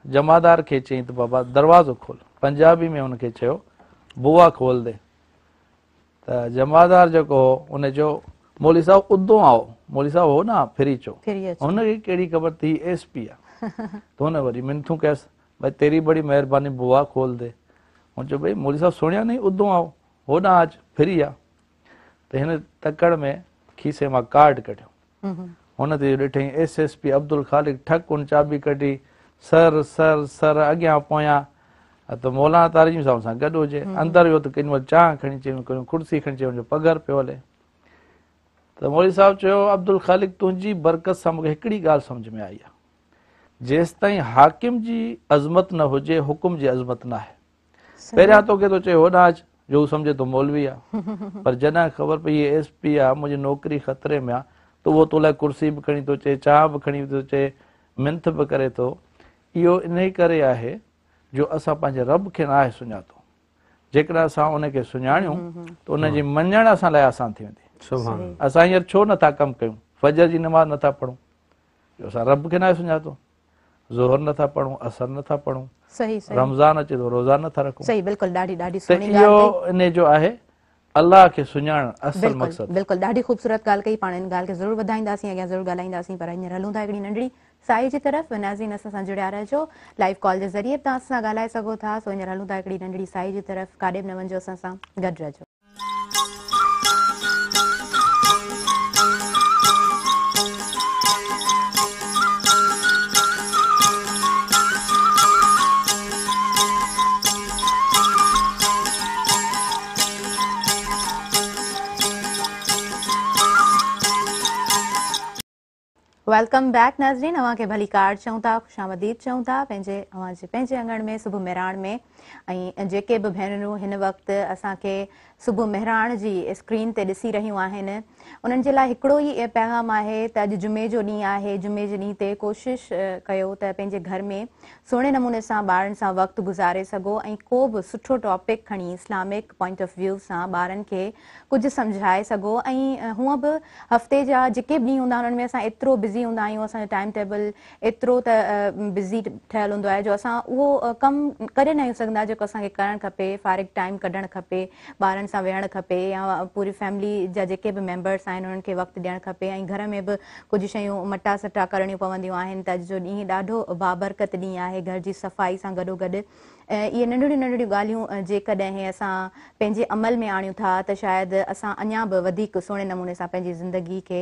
जमादार खे चयईं त बाबा दरवाज़ो खोल, पंजाबी में हुनखे चयो बुआ खोल दे। त जमादार जेको हो उन जो मौली साहब उदो आओ, मौली साहब हो न फिरी चो, हुनखे कहिड़ी ख़बर थी SP आहे। त हुन वरी मिनथूं कयसि, भाई तेरी बड़ी महिरबानी, बुआ खोल दे। हुन चयो, भई मौली साहब सुणिया नहीं, उदो आओ, हो न आज फिरी आहे। त हिन तकड़ में खीसे मां कार्ड कढियो, हुन ते ॾिठईं SSP अब्दुल ख़ालिक, ठक उन चाबी कढी, सर सर सर अॻियां पोयां। त मौलाना तारिक साहिब सां गॾु हुजे, अंदरि वियो त केॾी महिल चांहि खणी अचे, कुर्सी खणी अचे, हुनजो पघर पियो हले। त मौली साहिब चयो, अब्दुल ख़ालिक तुंहिंजी बरकत सां मूंखे हिकिड़ी ॻाल्हि सम्झ में आई आहे, जेसि ताईं हाकिम जी अज़मत न हुजे हुकुम जी अज़मत न आहे। पहिरियां तोखे थो चए होॾां अच, जो हू सम्झे थो मौलवी आहे, पर जॾहिं ख़बर पई हीअ SP आहे, मुंहिंजी नौकिरी ख़तरे में आहे, त उहो तो लाइ कुर्सी बि खणी थो अचे, चांहि बि खणी थो अचे, मिंथ बि करे थो। इहो इन करे आहे जो असां पंहिंजे रब खे न आहे सुञातो। जेकॾहिं असां उनखे सुञाणियूं त उनजी मञण असां लाइ आसान थी वेंदी। असां हींअर छो नथा कमु कयूं, फजर जी नमाज़ नथा पढ़ूं, असां रब खे न आहे सुञातो, ज़ोहर नथा पढ़ूं, असर नथा पढ़ूं, रमज़ान अचे थो रोज़ा नथा रखूं। त इहो इन जो आहे अलाह खे सुञाणण असल मक़सद। बिल्कुलु, ॾाढी ख़ूबसूरत ॻाल्हि कई। पाण इन ॻाल्हि खे ज़रूरु वधाईंदासीं, अॻियां ज़रूरु ॻाल्हाईंदासीं, पर हींअर हलूं था हिकिड़ी नंढड़ी साई जी तरफ़। नाज़रीन असां सां जुड़िया रहिजो, लाइव कॉल जे ज़रिए तव्हां सां ॻाल्हाए सघो था। सो हींअर हलूं था हिकिड़ी नंढड़ी साई जी तरफ़, काॾे बि न वञिजो, असां सां गॾु रहिजो। वेलकम बैक नाज़रीन, अवां खे भली कार चऊं था, खुशामदीद चऊं था पंहिंजे अंगण में सुबुह मेहराण में। ऐं जेके बि भेनरूं हिन वक़्तु असांखे सुबुह मेहराण जी स्क्रीन ते ॾिसी रहियूं आहिनि, उन्हनि जे लाइ हिकिड़ो ई पैगाम आहे त अॼु जुमे जो ॾींहुं आहे। जुमे जे ॾींहं ते कोशिशि कयो त पंहिंजे घर में सुहिणे नमूने सां ॿारनि सां वक़्तु गुज़ारे सघो ऐं को बि सुठो टॉपिक खणी इस्लामिक पॉइंट ऑफ व्यू सां ॿारनि खे कुझु सम्झाए सघो। ऐं हूअं बि हफ़्ते जा जेके बि ॾींहं हूंदा आहिनि उन्हनि में असां एतिरो बिज़ी हूंदा आहियूं, असांजो टाइम टेबल एतिरो त बिज़ी ठहियलु हूंदो आहे जो असां उहो कमु करे न सघंदा जेको असांखे करणु खपे। फारिग टाइम कढणु खपे, ॿारनि सां वेहणु खपे या पूरी फैमिली जा जेके बि मेंबर्स आहिनि उन्हनि खे वक़्तु ॾियणु खपे। ऐं घर में बि कुझु शयूं मटा सटा करणियूं पवंदियूं आहिनि। त अॼु जो ॾींहुं ॾाढो बाबरकत ॾींहुं आहे। घर जी सफ़ाई सां गॾोगॾु इहे नंढड़ियूं नंढड़ियूं ॻाल्हियूं जेकॾहिं असां पंहिंजे अमल में आणियूं था त शायदि असां अञा बि वधीक सुहिणे नमूने सां पंहिंजी ज़िंदगी खे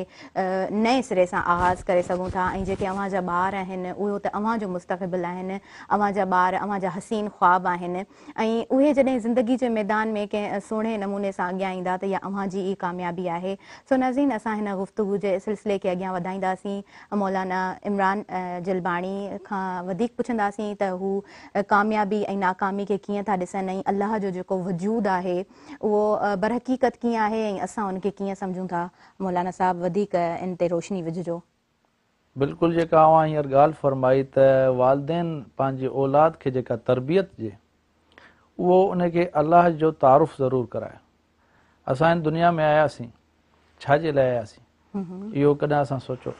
नए सिरे सां आगाज़ करे सघूं था। ऐं जेके अव्हां जा ॿार आहिनि उहो त अव्हां जो मुस्तक़बिल आहिनि, अव्हां जा ॿार अव्हां जा हसीन ख़्वाब आहिनि। ऐं उहे जॾहिं ज़िंदगी जे मैदान में कंहिं सुहिणे नमूने सां अॻियां ईंदा त इहा अव्हां जी ई कामयाबी आहे। सो नाज़रीन, असां हिन गुफ़्तगू जे सिलसिले खे अॻियां वधाईंदासीं। मौलाना इमरान जलबाणी खां वधीक पुछंदासीं त हू कामयाबी ऐं नाकामी खे कीअं था ॾिसनि ऐं अलाह जो जेको वजूद आहे उहो बरहक़ीक़त कीअं आहे ऐं असां उनखे कीअं सम्झूं था। मौलाना साहब वधीक इन ते रोशनी विझिजो। बिल्कुलु जेका अवां हींअर ॻाल्हि फरमाई त वालदेन पंहिंजी औलाद खे जेका तरबियत ॾिए उहो उनखे अलाह जो तारुफ़ ज़रूरु कराए। असां हिन दुनिया में आयासीं छाजे लाइ आयासीं इहो कॾहिं असां सोचो?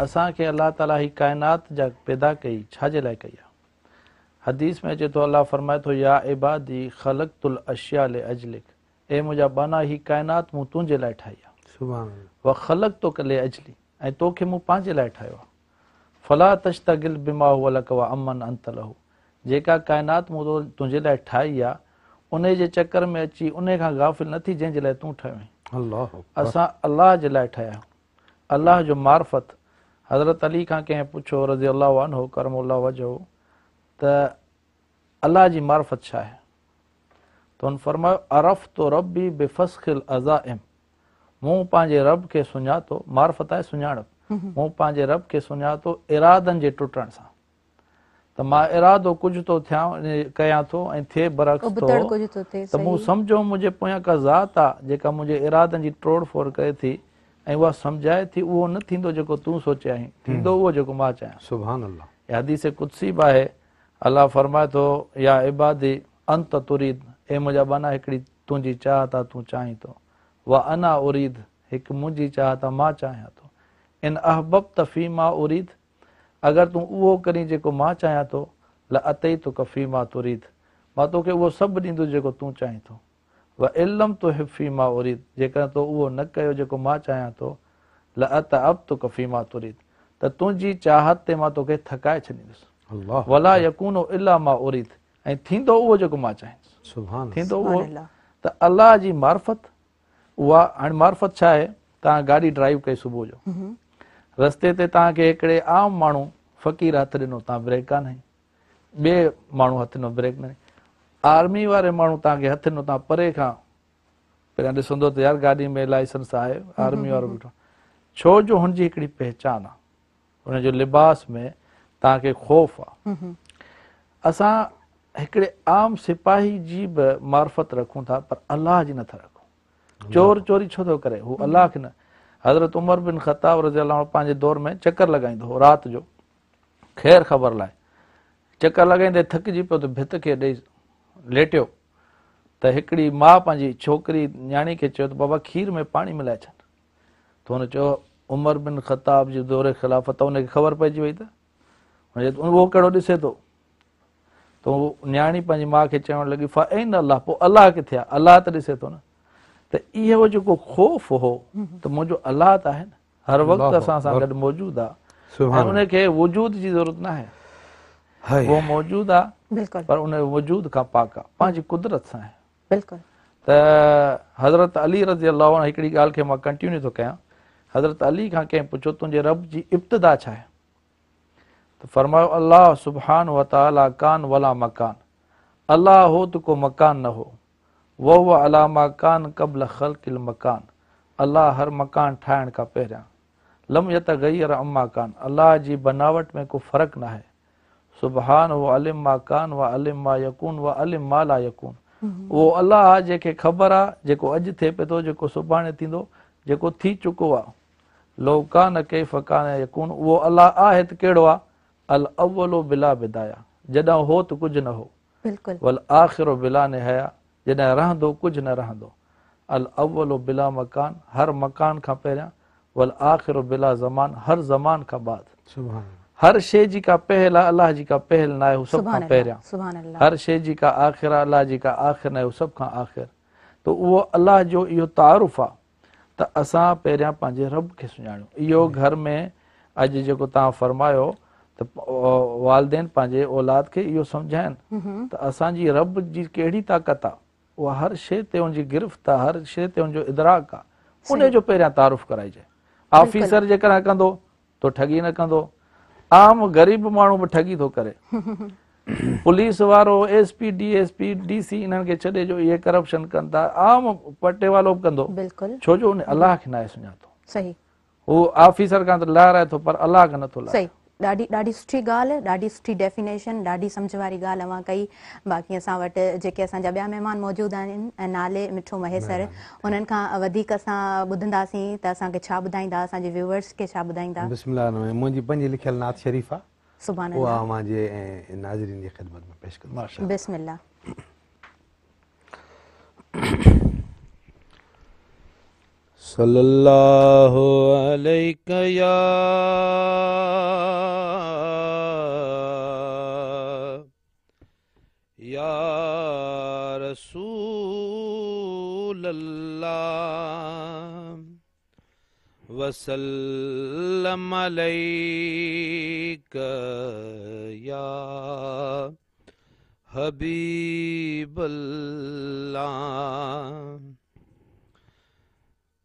असांखे अलाह ताला ही काइनात जा पैदा कई छाजे लाइ कई आहे? हदीस में अचे थो, अलाह फरमाए थो, या इबादी ख़लक़तुल अशिया ले अजलिक, ए मुंहिंजा बाना ही काइनात मूं तुंहिंजे लाइ ठाही आहे। सुभान अल्लाह। व ख़लक़तुक ले अजली, ऐं तोखे मूं पंहिंजे लाइ ठाहियो आहे। फला तश्तगिल बिमा हुव लक व अमन अंत लहू, जेका काइनात मूं तुंहिंजे लाइ ठाही आहे उन जे चकर में अची उन खां गाफ़िल न थी जंहिंजे लाइ तूं ठाहियो आहीं। असां अलाह जे लाइ ठाहिया, अलाह जो मार्फत। हज़रत अली खां कंहिं पुछो रज़ी अल्लाहु अन्हु करमुल्लाह वजहू त अलाह जी मार्फत छा आहे? त हुन फरमायो, अरफ़ तो रब्बी बिफ़स्खिल अज़ाइम, मूं पंहिंजे रब खे सुञातो, मार्फत आहे सुञाणप, मूं पंहिंजे रब खे सुञातो इरादनि जे टुटण सां। त मां इरादो कुझु थो थियां कयां थो ऐं थिए बरक्स थो त मूं सम्झो मुंहिंजे पोयां का ज़ात आहे जेका मुंहिंजे इरादनि जी तोड़ फोड़ करे थी ऐं उहा सम्झाए थी। उहो न थींदो जेको तूं सोचे आहीं, थींदो उहो जेको मां चाहियां। सुभान अल्लाह। हदीस कुदसी बि आहे, अलाह फरमाए थो, या इबादी अंत तुरीद, ए मुंहिंजा बाना हिकिड़ी तुंहिंजी चाहत आहे, तूं चाहीं थो। वा अना उरीद, हिकु मुंहिंजी चाहत आहे, मां चाहियां थो। इन अहबब तफ़ी मां उरीद, अगरि तूं उहो करीं जेको मां चाहियां थो, ल अतई तो कफ़ी मां तुरीद, मां तोखे उहो सभु ॾींदुसि जेको तूं चाहिं थो। व इल्लम तो हिफ़ी मां उरीद, जेकर तो उहो न कयो जेको मां चाहियां थो, ल अत अब तो कफ़ी मां तुरीद, त तुंहिंजी चाहत ते मां तोखे थकाए छॾींदुसि। वला यकूनो इल्ला मां उरीद, ऐं थींदो उहो जेको मां चाहियां, थींदो उहो। त अलाह जी मार्फत उहा, हाणे मार्फत छा आहे? तव्हां गाॾी ड्राइव कई सुबुह जो, रस्ते ते तव्हांखे हिकिड़े आम माण्हू फ़क़ीर हथु ॾिनो, तव्हां ब्रेक कान हई, ॿिए माण्हू हथु ॾिनो, ब्रेक न हई, आर्मी वारे माण्हू तव्हांखे हथु ॾिनो, तव्हां परे खां पहिरियां ॾिसंदो त यार गाॾी में लाइसेंस आहे, आर्मी वारो बीठो, छो जो हुनजी हिकिड़ी पहचान आहे, हुनजो लिबास में तव्हांखे ख़ौफ़ आहे। असां हिकिड़े आम सिपाही जी बि मार्फत रखूं था पर अलाह जी नथा रखूं। चोर चोरी छो थो करे? हू अलाह खे न। हज़रत उमर बिन ख़त्ताब रज़ी अल्लाह पंहिंजे दौर में चकर लॻाईंदो हो राति जो, ख़ैर ख़बर लाइ। चकर लॻाईंदे थकिजी पियो त भित खे ॾेई लेटियो त हिकिड़ी माउ पंहिंजी छोकिरी न्याणी खे चयो त बाबा खीर में पाणी मिलाए छॾ। त हुन चयो उमर बिन ख़त्ताब जे दौरे ख़िलाफ़त, हुनखे ख़बर पइजी वई त उहो कहिड़ो ॾिसे थो। त उहो न्याणी पंहिंजी माउ खे चवणु लॻी, फ़इन अलाह, पोइ अलाह किथे आहे? अलाह त ॾिसे थो न। त इहो जेको ख़ौफ़ हो त मुंहिंजो अलाह त आहे न, हर वक़्तु असां सां गॾु मौजूदु आहे, ऐं उनखे वजूद जी ज़रूरत न आहे, उहो मौजूदु आहे पर उन वजूद खां पाक आहे, पंहिंजी कुदरत सां आहे। त हज़रत अली रज़ी अल्लाह अन्हु, हिकिड़ी ॻाल्हि खे मां कंटिन्यू थो कयां, हज़रत अली खां कंहिं पुछो तुंहिंजे रब जी इब्तिदा छा आहे? त फरमायो, अल्लाह सुब्हान व तआला कान वला मकान, अल्लाह हो त को मकान न हो, वो अला मकान क़ब्ल ख़ल्क़िल मकान, अल्लाह हर मकान ठाहिण खां पहिरियां, लम यतगय्यर अम्मा कान, अल्लाह जी बनावट में को फ़र्क़ न है। सुबहान व अलिम मा कान व अलिम मा यकून व अलिम मा ला यकून। वो अल्लाह आहे जेके ख़बर आहे जेको अॼु थिए पियो थो, जेको सुभाणे थींदो, जेको थी चुको आहे। लो कान कैफ़ कान यकून, उहो अल्लाह आहे त कहिड़ो आहे? अल अव्वलो बिला बिदाया, जॾहिं हो त कुझु न हो। बिल्कुलु। वल आख़िरो बिला निहाया, जॾहिं रहंदो कुझु न रहंदो। अल अव्वलो बिला मकान, हर मकान खां पहिरियां। वल आख़िरो बिला ज़मान, हर ज़मान खां बाद। सुभान हर शइ जी का पहल आहे, अलाह जी का पहल न आहे, हू सभ खां सुभान अल्लाह, पहिरियां। सुभान अल्लाह। हर शइ जी का आख़िर आहे, अलाह जी का आख़िर न आहे, हू सभ खां आख़िर। त उहो अलाह जो इहो तारुफ़ आहे त असां पहिरियां पंहिंजे रब खे सुञाणियूं। इहो घर में अॼु जेको तव्हां फरमायो त वालदेन पंहिंजे औलाद खे इहो सम्झाइनि त असांजी रब जी कहिड़ी ताक़त आहे, उहा हर शइ ते हुनजी गिरफ़्त आहे, हर शइ ते हुनजो इदराक आहे, उन जो पहिरियां तारुफ़ कराइजे। ऑफिसर जेकॾहिं कंदो तो ठगी न कंदो, आम ग़रीब माण्हू बि ठगी थो करे। पुलिस वारो, एसपी, डीएसपी, डीसी, इन्हनि खे छॾे जो इहे करप्शन कनि था, आम पटे वालो बि कंदो, बिल्कुलु छो जो उन अलाह खे न आहे सुञातो। सही। हू ऑफिसर खां त लाराए थो पर अलाह खां नथो लाहे। सही, ॾाढी ॾाढी सुठी ॻाल्हि, ॾाढी सुठी डेफिनेशन, ॾाढी सम्झ वारी ॻाल्हि अव्हां कई। बाक़ी असां वटि जेके असांजा ॿिया महिमान मौजूदु आहिनि ऐं नाले मिठो महेसर, उन्हनि खां वधीक असां ॿुधंदासीं त असांखे छा ॿुधाईंदा, असांजे व्यूवर्स खे छा ॿुधाईंदा। बिस्मिल्लाह, मुंहिंजी पंहिंजी लिखियल नात शरीफ़ आहे, सुभान उहा अल्लाह, मुंहिंजे नाज़रीन जी ख़िदमत में पेश कंदुसि। बिस्मिल्लाह। सल्लल्लाहु अलैका या रसूल अल्लाह वसल्लम अलैका या हबीब अल्लाह।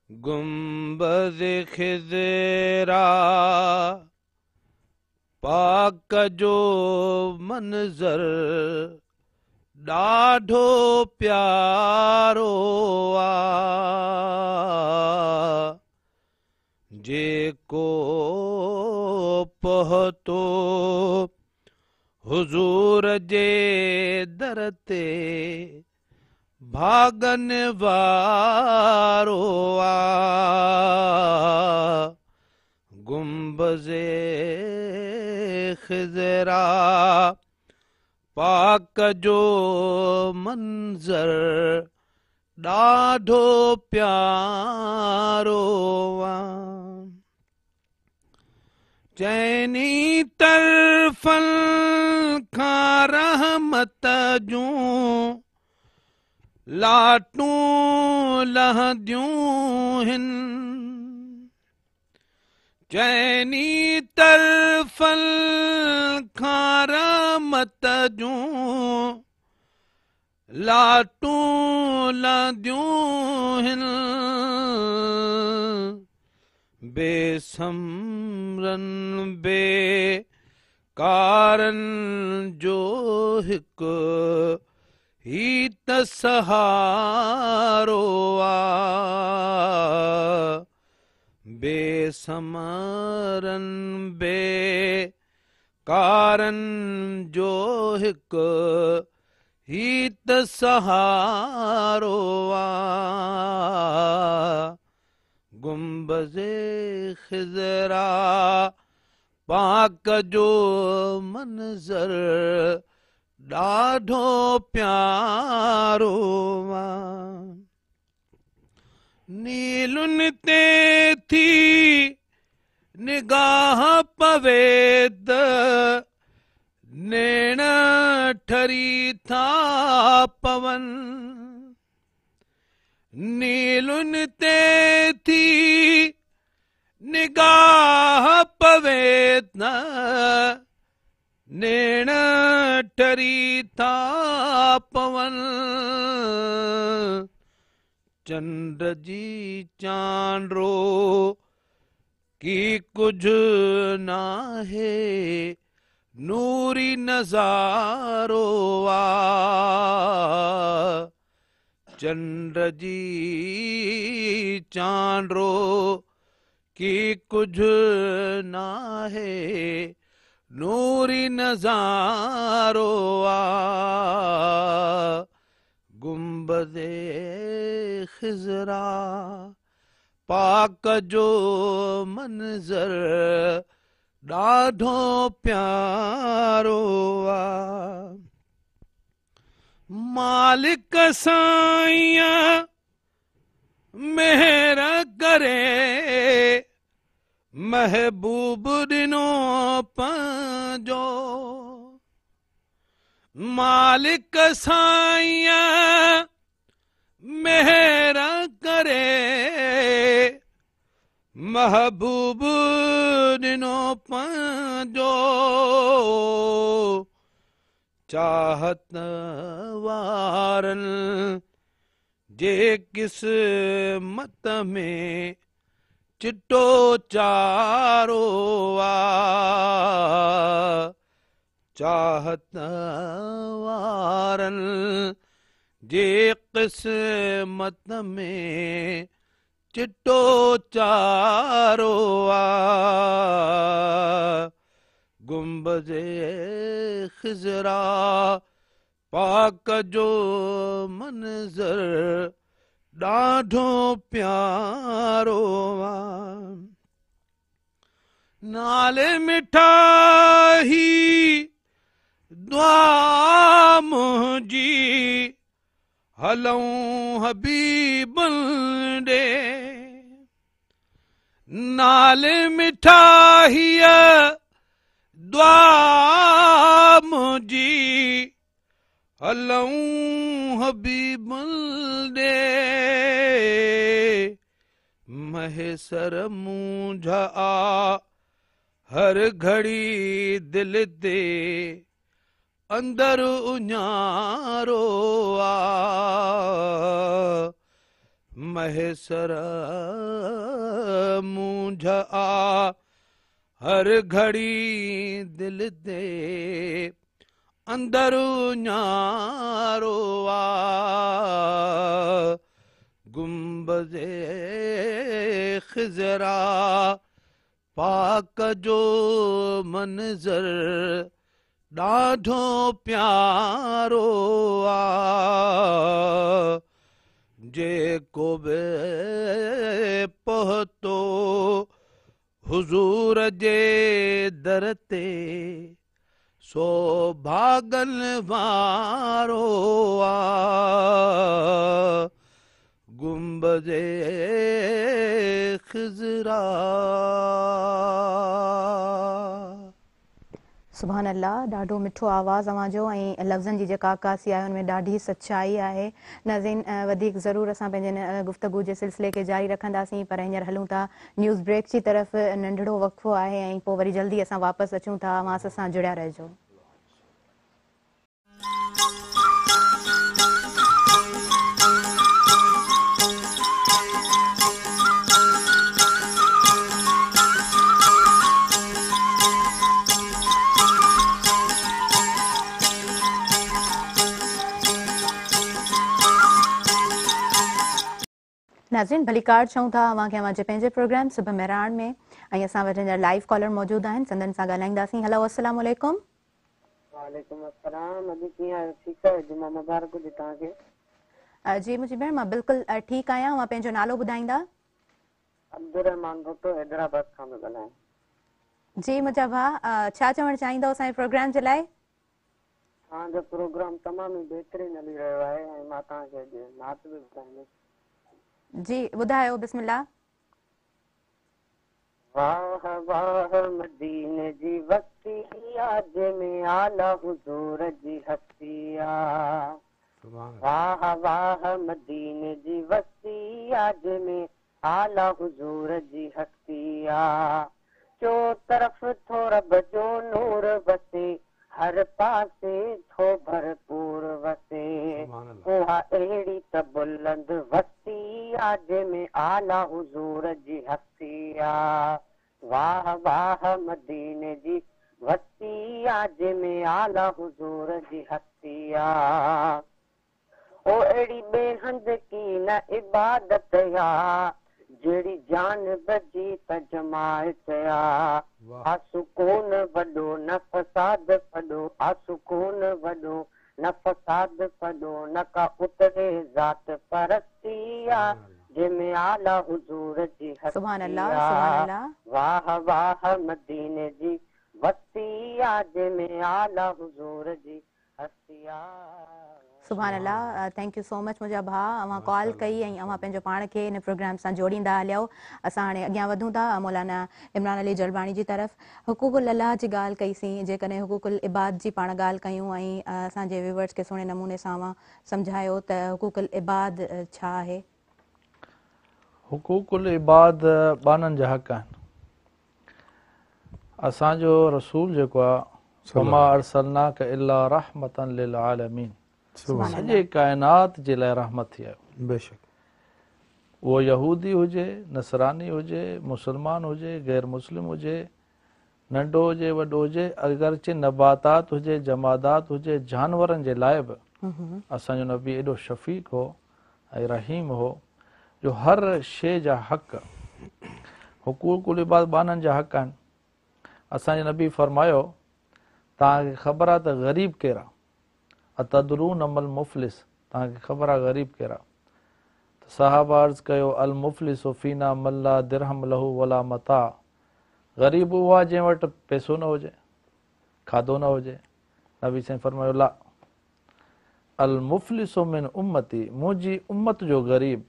गुंबद खिज़रा पाक जो मंज़र ॾाढो प्यारो आ, जेको पहुतो हुज़ूर जे दर ते भागन वारो आ। गुंबज़े खिज़रा पाक जो मंज़र ॾाढो प्यारो आ। चैनी तरफ़न खां रहमत जूं लाटूं लहंदियूं हिन। चैनी तरफ़न खां रहमत जूं लाटूं लहंदियूं हिन। बेसमरन बेकारन जो हिकु ही त सहारो आ। बेसमरन बेकारन जो हिकु ही त सहारो आ। गुंबज़े खिज़रा पाक जो मंज़र ॾाढो प्यारो आ। नीलुनि ते थी निगाह पवे त नेण ठरी था पवन। नीलुनि ते थी निगाह पवे त नेण ठरी था पवन। चंड जी चांड्रो की कुछ नाहे नूरी नज़ारो आ। चंड जी चांड्रो कि कुछ ना है नूरी नजारो आ गुंबदे खिजरा पाक जो मंजर ॾाढो प्यारो आ मालिक साईं मेहर करे महबूब ॾिनो पंहिंजो मालिक साईं मेहर करे महबूब ॾिनो पंहिंजो चाहत वारनि जे किस्मत में चिट्टो चारो आ चाहत वारनि जे किस्मत में चिट्टो चारो आ गुंबदे खिजरा पाक जो मंजर ॾाढो प्यारो आ नाले मिठाई दुआ मुंहिंजी हलऊं हबीबन ॾे नाले मिठाईअ दुआ मुंहिंजी हलऊं हबीबन ॾे महेसर मुंझा हर घड़ी दिल ते अंदर उञारो आ महेसर मुंझा हर घड़ी दिल ते अंदर उञारो आ गुंबदे खिजरा पाक जो मंजर ॾाढो प्यारो आ जेको बि पहुतो हुजूर जे दर ते सो भागन वारो आ गुंबदे खिजरा सुभान अल्लाह ॾाढो मिठो आवाज़ अवांजो ऐं लफ़्ज़नि जी जेका अक्कासी आहे हुनमें ॾाढी सचाई आहे नाज़रीन वधीक ज़रूरु असां पंहिंजे गुफ़्तगू जे सिलसिले खे जारी रखंदासीं पर हींअर हलूं था न्यूज़ ब्रेक जी तरफ़ नंढड़ो वक़फ़ो आहे ऐं पोइ वरी जल्दी असां वापसि अचूं था अवां सां जुड़िया रहिजो नाज़रीन भली कार्ड चऊं था अवांखे अवांजे पंहिंजे प्रोग्राम सुबह मेहरान में ऐं असां वटि हींअर लाइव कॉलर मौजूदु आहिनि संदनि सां ॻाल्हाईंदासीं हेलो अस्सलाम वालेकुम वालेकुम अस्सलाम अॼु कीअं आहियो ठीकु आहे जुमा मुबारक हुजे तव्हांखे जी मुंहिंजी भेण मां बिल्कुलु ठीकु आहियां मां पंहिंजो नालो ॿुधाईंदा अब्दुर्रहमान भुट्टो हैदराबाद खां थो ॻाल्हायां जी मुंहिंजा भाउ छा चवणु चाहींदव असांजे प्रोग्राम जे लाइ तव्हांजो प्रोग्राम तमामु ई बहितरीन हली रहियो आहे ऐं मां तव्हांखे अॼु नात बि ॿुधाईंदुसि जी ॿुधायो बिस्मिल्लाह वाह वाह मदीने जी वक्ती आज में आला हुजूर जी हस्ती आ वाह वाह मदीने जी वक्ती आज में आला हुजूर जी हस्ती आ चो तरफ थो रब जो नूर वसे हर पासे थो भरपूर वसे उहा अहिड़ी त बुलंद वस्ती आज में आला हुजूर जी हस्ती आ वाह वाह मदीने जी वस्ती आज में आला हुजूर जी हस्ती आ ओ अहिड़ी बेहंद की न इबादत या जेड़ी जान बजी त जमायत आ सुकून वॾो न फसाद पॾो सुकून वॾो न फसाद पॾो न का उतरे ज़ात परस्ती आ जंहिंमें आला हुजूर जी सुभान हस्ती अल्लाह, सुभान आ अल्लाह। वाह वाह मदीने जी वस्ती आ जंहिंमें आला हुजूर जी हस्ती आ। सुभान अल्लाह। थैंक यू सो मच मुंहिंजा भाउ, अवां कॉल कई ऐं अवां पंहिंजो पाण खे इन प्रोग्राम सां जोड़ींदा हलियो। असां हाणे अॻियां वधूं था मौलाना इमरान अली जलबाणी जी तरफ़। हुकूकुल अल्लाह जी ॻाल्हि कईसीं, जेकॾहिं हुकूकुल इबाद जी पाण ॻाल्हि कयूं ऐं असांजे व्यूवर्स खे सुहिणे नमूने सां अवां सम्झायो त हुकूकुल इबाद छा आहे। हुकूकुल इबाद बाननि जा हक़ आहिनि। असांजो रसूल जेको आहे वमा अरसलनाक इल्ला रहमतन लिल आलमीन, सॼे काइनात जे लाइ रहमत थी आयो। बेशक उहो यहूदी हुजे, नसरानी हुजे, मुस्लमान हुजे, गैर मुस्लिम हुजे, नंढो हुजे वॾो हुजे, अगरचे नबातात हुजे, जमादात हुजे, जानवरनि जे लाइ बि असांजो नबी एॾो शफ़ीक हो ऐं रहीम हो जो हर शइ जा हक़ हुकूकुल इबाद बाननि जा हक़ आहिनि। असांजे नबी फरमायो तव्हांखे ख़बर आहे त ग़रीब केरु आहे, अतदरून अमल मुफ़लिस, तव्हांखे ख़बर आहे ग़रीब केरु आहे। त सहाबा अर्ज़ कयो अल मुफ़लिसु फीना मल्ला दिरहम लहू वला मता, ग़रीब उहो आहे जंहिं वटि पैसो न हुजे, खाधो न हुजे। नबी साईं फरमायो ला अल मुफ़लिसु मिन उम्मती, मुंहिंजी उम्मत जो ग़रीब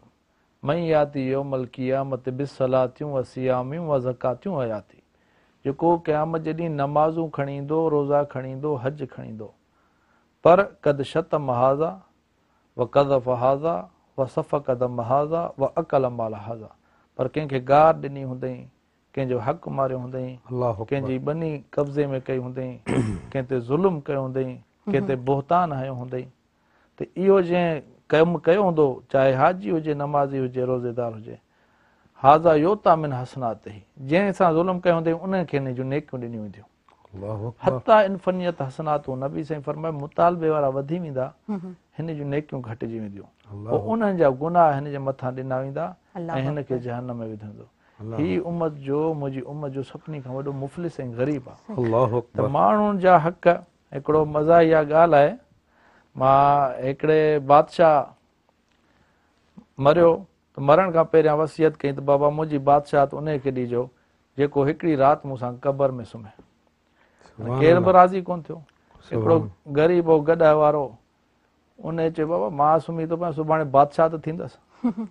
मई याती यौमल क़ियामत बिस्सलातियूं व सियामियूं व ज़कातियूं हयाती, जेको क़यामत जे ॾींहुं नमाज़ूं खणी ईंदो, रोज़ा खणी ईंदो, हज खणी ईंदो, पर कद शतम हाज़ा व कज़फ़ हाज़ा व सफ़ कदम हाज़ा व अकल माल हाज़ा, पर कंहिंखे गार ॾिनी हूंदई, कंहिंजो हक़ मारियो हूंदई, कंहिंजी ॿनी कब्ज़े में कई हूंदई, कंहिं ते ज़ुल्म कयो हूंदई, कंहिं ते बोहतान हयो हूंदई, त इहो जंहिं कमु कयो हूंदो, चाहे हाजी हुजे, नमाज़ी हुजे, रोज़ेदार हुजे, हाज़ा योता मिन हसनात ही, जंहिंसां ज़ुल्म कयो हूंदई उनखे हिन जूं नेकियूं ॾिनियूं वेंदियूं। हता इनफनियत हसनातूं, नबी साईं फरमाए मुतालबे वारा वधी वेंदा, हिन जूं नेकियूं घटिजी वेंदियूं, पोइ उन्हनि जा गुनाह हिन जे मथां ॾिना वेंदा ऐं हिन खे जहन्नम में विझंदो। ही उम्मत जो, मुंहिंजी उम्मत जो सभिनी खां वॾो मुफ़लिस ऐं ग़रीब आहे। त माण्हुनि जा हक़, हिकिड़ो मज़ा इहा ॻाल्हि आहे, मां हिकिड़े बादशाह मरियो त मरण खां पहिरियां वसियत कई त बाबा मुंहिंजी बादशाह उनखे ॾिजो जेको हिकिड़ी राति मूंसां क़बर में सुम्हे। केर बि राज़ी कोन थियो। हिकिड़ो ग़रीब हो गॾह वारो, उन चयो बाबा मां सुम्ही थो पिया, सुभाणे बादशाह त थींदसि।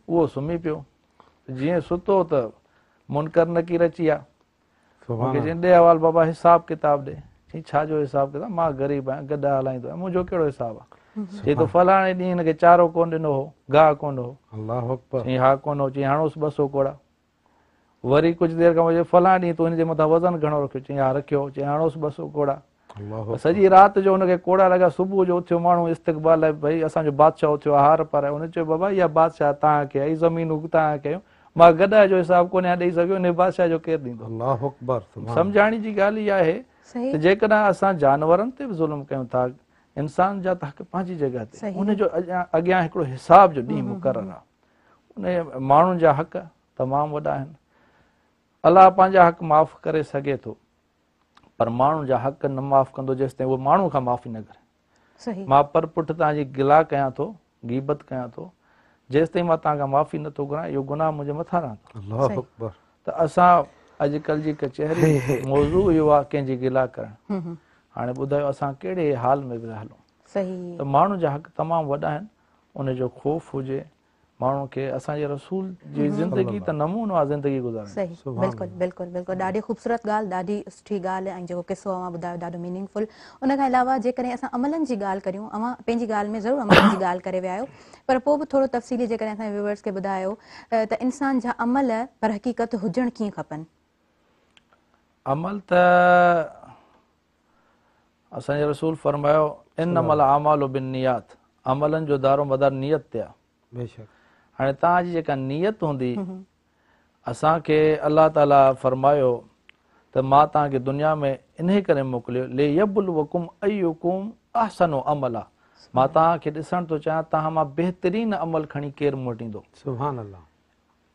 उहो सुम्ही पियो, जीअं सुतो त मुनकर नकीर अची विया, मूंखे चई ॾे हवाल बाबा हिसाब किताब ॾे। चई छाजो हिसाब किताब, मां ग़रीब आहियां, गॾह हलाईंदो आहियां, मुंहिंजो कहिड़ो हिसाब आहे। चई तो फलाणे ॾींहुं हिनखे चारो कोन ॾिनो हो, गाह कोन हो। चई हा कोन हो। चई हाणोसि 200 कोड़ा। वरी कुझु देरि खां पोइ फलाणे ॾींहुं तूं हिनजे मथां वज़न घणो रखियो। चई हा रखियो। चई हाणोसि 200 कोड़ा। सॼी राति जो हुनखे कोड़ा लॻा। सुबुह जो उथियो माण्हू इस्तक़बाल लाइ, भई असांजो बादशाह उथियो, हार पाराए। हुन चयो बाबा इहा बादशाह तव्हांखे आई, ज़मीनूं तव्हांखे कयूं, मां गॾह जो हिसाब कोन ॾेई सघियो, हिन बादशाह जो केरु ॾींदो। सम्झाइण जी ॻाल्हि इहा आहे त जेकॾहिं असां जानवरनि ते बि ज़ुल्म कयूं था, इंसान जा त हक़ पंहिंजी जॻह ते, उनजो अॻियां हिकिड़ो हिसाब जो ॾींहुं मुक़ररु आहे। उन माण्हुनि जा हक़ तमामु वॾा आहिनि। अलाह पंहिंजा हक़ माफ़ करे सघे थो, पर माण्हुनि जा हक़ न माफ़ कंदो जेसि ताईं उहो माण्हू खां माफ़ी न करे। मां पर पुठ तव्हांजी गिला कयां थो, गीबत कयां थो, जेसि ताईं मां तव्हांखां माफ़ी नथो घुरां, इहो गुनाह मुंहिंजे मथां रहंदो। त असां अॼुकल्ह जी कचहरी मौज़ू इहो आहे कंहिंजी गिला करणु। हाणे ॿुधायो असां कहिड़े हाल में बि हलूं। त माण्हू जा हक़ तमामु वॾा आहिनि, उनजो ख़ौफ़ हुजे माण्हू खे। असांजे रसूल जी ज़िंदगी त नमूनो आहे ज़िंदगी गुज़ारण। सही, बिल्कुलु बिल्कुलु बिल्कुलु, ॾाढी ख़ूबसूरत ॻाल्हि, ॾाढी सुठी ॻाल्हि आहे। ऐं जेको किसो अवां ॿुधायो ॾाढो मीनिंगफुल। उन खां अलावा जेकॾहिं असां अमलनि जी ॻाल्हि करियूं, अवां पंहिंजी ॻाल्हि में ज़रूरु अमलनि जी ॻाल्हि करे विया आहियो, पर पोइ बि थोरो तफ़सीली जेकॾहिं असांजे व्यूवर्स खे ॿुधायो त इंसान जा अमल पर हक़ीक़त हुजण कीअं खपनि। अमल त असांजे रसूल फरमायो इन्नमल आमालु बिन्नियात, अमलनि जो दारो मदार नियत ते आहे। हाणे तव्हांजी जेका नियत हूंदी, असांखे अलाह ताला फरमायो त मां तव्हांखे दुनिया में इन करे मोकिलियो ले यबलुवकुम अय्युकुम अहसनु अमला, मां तव्हांखे ॾिसण थो चाहियां तव्हां मां बहितरीन अमल खणी केरु मूं वटि ईंदो। सुभान अल्लाह।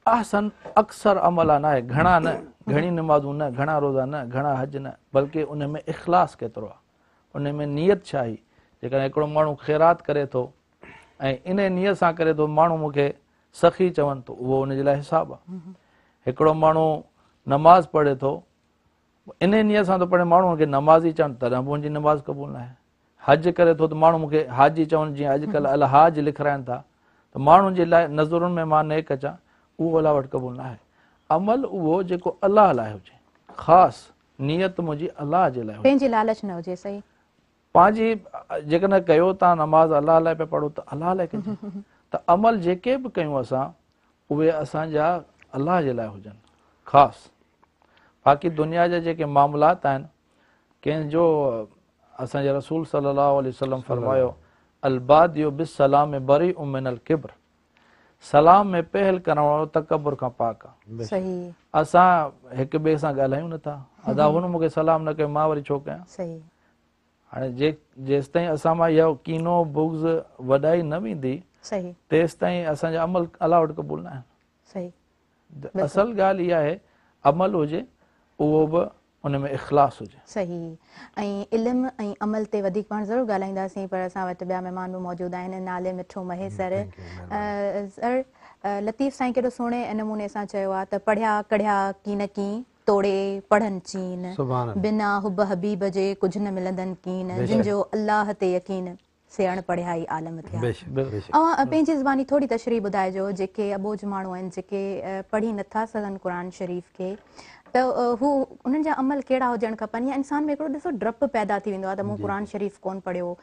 आसन अक्सर अमल न आहे, घणा न, घणी नमाज़ूं न, घणा रोज़ा न, घणा हज न, बल्कि उन में इख़लास केतिरो आहे, उन में नियत छा आहे। जेकॾहिं हिकिड़ो माण्हू ख़ैरात करे थो ऐं इन नियत सां करे थो माण्हू मूंखे सखी चवनि थो, उहो उनजे लाइ हिसाबु आहे। हिकिड़ो माण्हू नमाज़ पढ़े थो, इन नियत सां थो पढ़े, माण्हू खे नमाज़ी चवनि तॾहिं मुंहिंजी नमाज़ क़बूल न आहे। हज करे थो त माण्हू मूंखे हाजी चवनि, जीअं अॼुकल्ह अल हाज लिखाराइनि था, त माण्हुनि जे लाइ नज़रुनि में मां नेक अचां, उहो अलाह वटि क़बूल न आहे। अमल उहो जेको अलाह लाइ हुजे, ख़ासि नियत मुंहिंजी अलाह जे लाइ हुजे, पंहिंजी लालच न हुजे। सही। पंहिंजी जेकॾहिं कयो तव्हां नमाज़ अलाह लाइ पिया पढ़ो त अलाह लाइ कजे, त अमल जेके बि कयूं असां उहे असांजा अलाह जे लाइ हुजनि ख़ासि। बाक़ी दुनिया जा जेके मामलात आहिनि, कंहिंजो असांजे रसूल सल्लल्लाहु अलैहि वसल्लम फरमायो, अलबादियो बिस्सलाम बरीउ मिनल किब्र, सलाम में पहल करण वारो तकबर खां पाक आहे। सही। असां हिक ॿिए सां ॻाल्हायूं नथा, अदा हुन मूंखे सलाम न कयो, मां वरी छो कयां। सही। हाणे जेसि ताईं असां मां इहो कीनो बुग़्ज़ वॾाई न वेंदी, सही, तेसि ताईं असांजा अमल अलाह वटि क़बूल न आहिनि। सही। असल ॻाल्हि इहा आहे, अमल हुजे उहो बि उन में इख़लास हुजे। सही। ऐं इल्मु ऐं अमल ते वधीक पाण ज़रूरु ॻाल्हाईंदासीं, पर असां वटि ॿिया महिमान बि मौजूदु आहिनि। नाले मिठो महेश सर। सर, लतीफ़ साईं केॾो सुहिणे नमूने सां चयो आहे त पढ़िया कढ़िया कीन की तोड़े पढ़नि चीन, बिना हुब हबीब जे कुझु न मिलंदनि कीन, जिनजो अलाह ते यकीन सियाण पढ़िया ई आलम थिया। ऐं पंहिंजी ज़बानी थोरी तशरीह ॿुधाइजो, जेके अबोज माण्हू आहिनि जेके पढ़ी नथा सघनि क़ुर शरीफ़ खे, त हू उन्हनि जा अमल कहिड़ा हुजणु खपनि, या इंसान में हिकिड़ो ॾिसो डपु पैदा थी वेंदो आहे त मूं क़ुर शरीफ़ कोन पढ़ियो,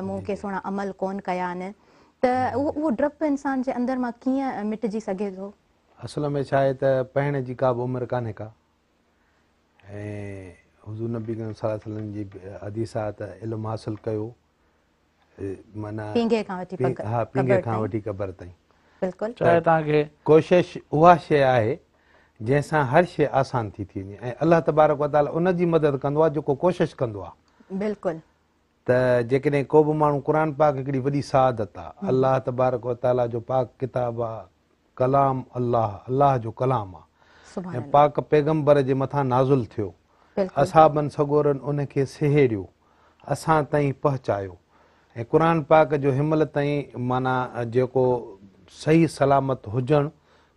मूं के सुहिणा अमल कोन कया आहिनि, त उहो डपु इंसान जे अंदरि मां कीअं मिटिजी सघे थो? असल में छा आहे त पढ़ण जी का बि उमिरि कान्हे का, ऐं हुज़ूर नबी करीम सल्लल्लाहु अलैहि वसल्लम जी हदीस आहे त इल्मु हासिल कयो, माना पींघे खां वठी क़बर ताईं। बिल्कुलु। चाहे तव्हांखे कोशिश उहा शइ आहे जंहिंसां हर शइ आसान थी वञे, ऐं अलाह तबारक व ताला उन जी मदद कंदो आहे जेको कोशिशि कंदो आहे। बिल्कुलु। त जेकॾहिं को बि माण्हू क़ुर पाक हिकिड़ी वॾी सआदत आहे, अलाह तबारक व ताला जो पाक किताब आहे, कलाम अलाह जो कलाम आहे, ऐं पाक पैगम्बर जे मथां नाज़ुल थियो, असहाबनि सगोरनि उनखे सहेड़ियो, असां ताईं पहुचायो, ऐं क़ुर पाक जो हिमल ताईं माना जेको सही सलामत हुजणु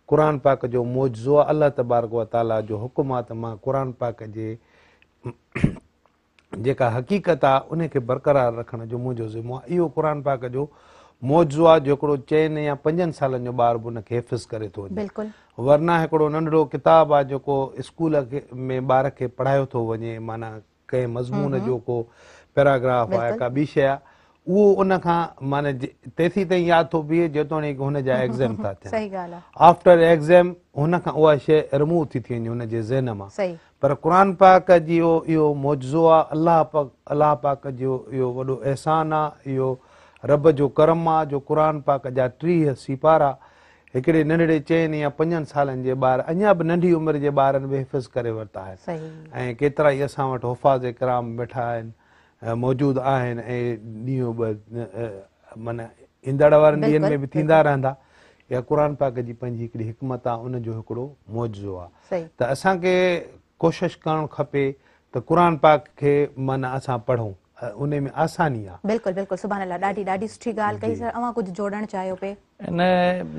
क़ुर पाक जो मौजज़ो आहे। अलाह तबारक व ताला जो हुकुम आहे त मां क़ुर पाक जे जेका हक़ीक़त आहे उनखे बरक़रार रखण जो मुंहिंजो ज़िम्मो आहे। इहो क़ुर पाक जो मौजज़ो आहे, जेकड़ो 4 या 5 सालनि जो ॿार बि उनखे हिफ़्ज़ करे थो वञे, वरना हिकिड़ो नंढड़ो किताबु आहे जेको स्कूल में ॿार खे पढ़ायो थो वञे, माना कंहिं मज़मून जो को पैराग्राफ आहे, का ॿी शइ आहे, उहो उनखां माना तेसीं ताईं यादि थो बीहे जेतोणीकि हुनजा एग्ज़ाम था थियनि। आफ्टर एग्ज़ाम हुनखां उहा शइ रिमूव थी वञे हुनजे ज़हन मां। पर क़ुर पाक जी इहो मौजज़ो आहे, अलाह पाक जो इहो वॾो अहसान आहे, इहो रब जो करम आहे जो क़ुर पाक जा 30 सिपारा हिकिड़े नंढड़े 4 या 5 सालनि जे ॿार, अञा बि नंढी उमिरि जे ॿारनि बि हिफ़्ज़ करे वरिता आहिनि, ऐं केतिरा ई असां वटि हुफ़ाज़ किराम वेठा आहिनि, मौजूदु आहिनि, ऐं ॾींहों बि माना ईंदड़ वारनि ॾींहंनि में बि थींदा रहंदा। या क़ुर पाक जी पंहिंजी हिकिड़ी हिकमत आहे, उनजो हिकिड़ो मौजज़ो आहे। त असांखे कोशिशि करणु खपे त क़ुर पाक खे माना असां पढ़ूं, उन में आसानी आहे। बिल्कुलु बिल्कुलु, सुभाणे अल्लाह, ॾाढी सुठी ॻाल्हि कई सर। अवां कुझु जोड़णु चाहियो पे? इन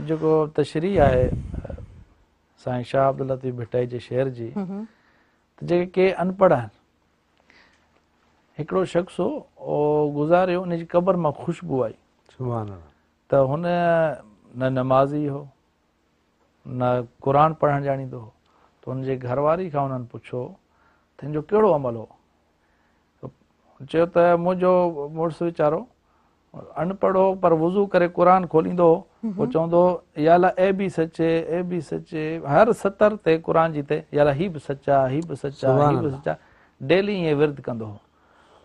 जेको तशरीह आहे साईं शाह अब्दुल लतीफ़ भिटाई जे शेर जी, त जेके अनपढ़ आहिनि, हिकिड़ो शख़्स हो गुज़ारियो, उनजी क़बर मां ख़ुशबू आई, त हुन न नमाज़ी हो, न क़ुर पढ़णु ॼाणींदो हो, त हुनजे घरवारी खां हुननि पुछो त हिनजो कहिड़ो अमल हो? चयो त मुंहिंजो मुड़ुसु वीचारो अनपढ़ हो, पर वुज़ू करे क़ुर खोलींदो हो, पोइ चवंदो या अल्लाह ए बि सचे, हर सतर ते क़ुर जी ते या अल्लाह ही बि सचा, ही बि सचा, ही बि सचा, डेली ईअं विर्द कंदो हो,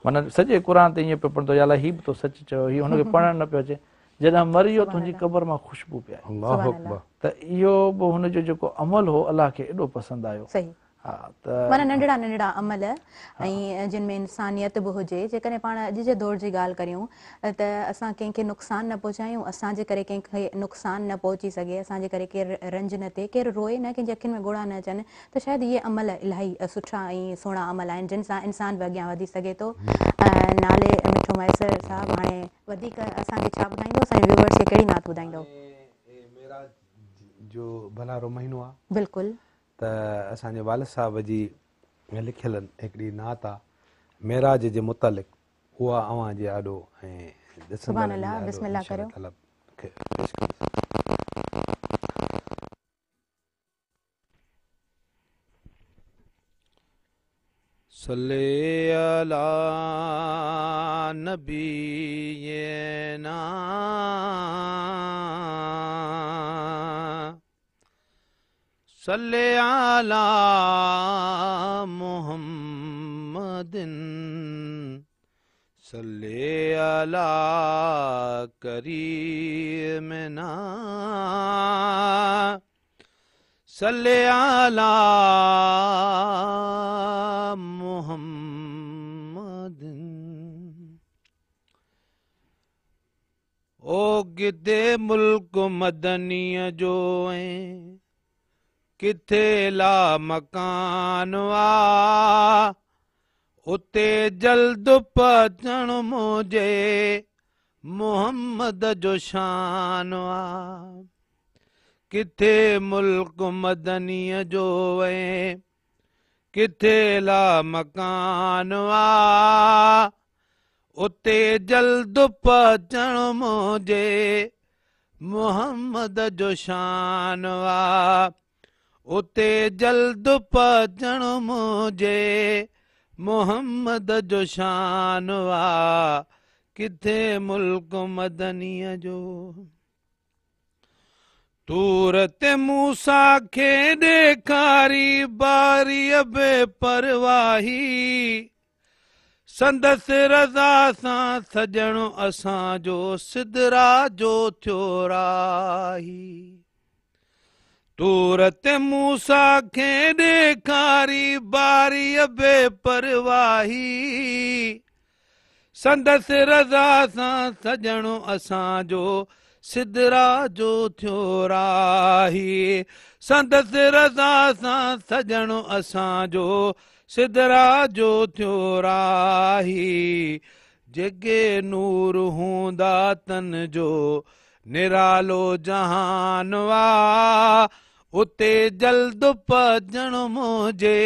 माना सॼे क़ुर ते ईअं पियो पढ़ंदो, या अल्लाह ही बि तो सच चयो, हीउ हुनखे पढ़णु न पियो अचे। जॾहिं मरी वियो तुंहिंजी क़बर मां ख़ुशबू पिया आई, त इहो बि हुनजो जेको अमल हो अलाह खे एॾो पसंदि आयो। हा त माना नंढड़ा नंढड़ा अमल ऐं जिन में इंसानियत बि हुजे जेकॾहिं पाण अॼु जे दौर जी ॻाल्हि करियूं त असां कंहिंखे नुक़सानु न पहुचायूं असांजे करे कंहिंखे नुक़सानु न पहुची सघे असांजे करे केरु रंज न थिए केरु रोए न कंहिंजे अखियुनि में ॻोढ़ा न अचनि त शायदि इहे अमल इलाही सुठा ऐं सुहिणा अमल आहिनि जिन सां इंसान बि अॻियां वधी सघे थो। नाले मिठो मैसर साहिबु हाणे वधीक असांखे छा ॿुधाईंदो असांजे व्यूवर्स खे कहिड़ी नात ॿुधाईंदो? मेरा जो भलारो महीनो आहे बिल्कुलु त असांजे वालिद साहब जी लिखियल हिकिड़ी नात आहे मेराज जे मुतालिक़ उहा अव्हां जे आॾो ऐं सुभान अल्लाह, बिस्मिल्लाह करियो। सल्ले अला नबीना सल्ले अला मुहम्मदिन सल्ले अला करीमना सल्ले अला मुहम्मदिन। ओ किथे मुल्क मदनीअ जो ऐं किथे ला मकान आ उते जल्द पहुचण मुझे मोहम्मद जो शान आ। किथे मुल्क मदनीअ जो ऐं किथे ला मकान आ उते जल्द पहुचण मुझे मोहम्मद जो शान आ उते जल्द पहुचण मुझे मोहम्मद जो शान आ। किथे मुल्क मदनीअ जो तूर ते मूसा खे ॾेखारी बारीअ बेपरवाही संदसि रज़ा सां सजणो असांजो सिदरा जो थियो राही। तूर ते मूसा खे ॾेखारी बारीअ बेपरवाही संदसि रज़ा सां सजणो असांजो सिदरा जो थियो राही संदसि रज़ा सां सजणो असांजो सिदरा जो थियो राही। जेके नूर हूंदा तन जो निरालो जहान आ उते जल्द पहुचण मुझे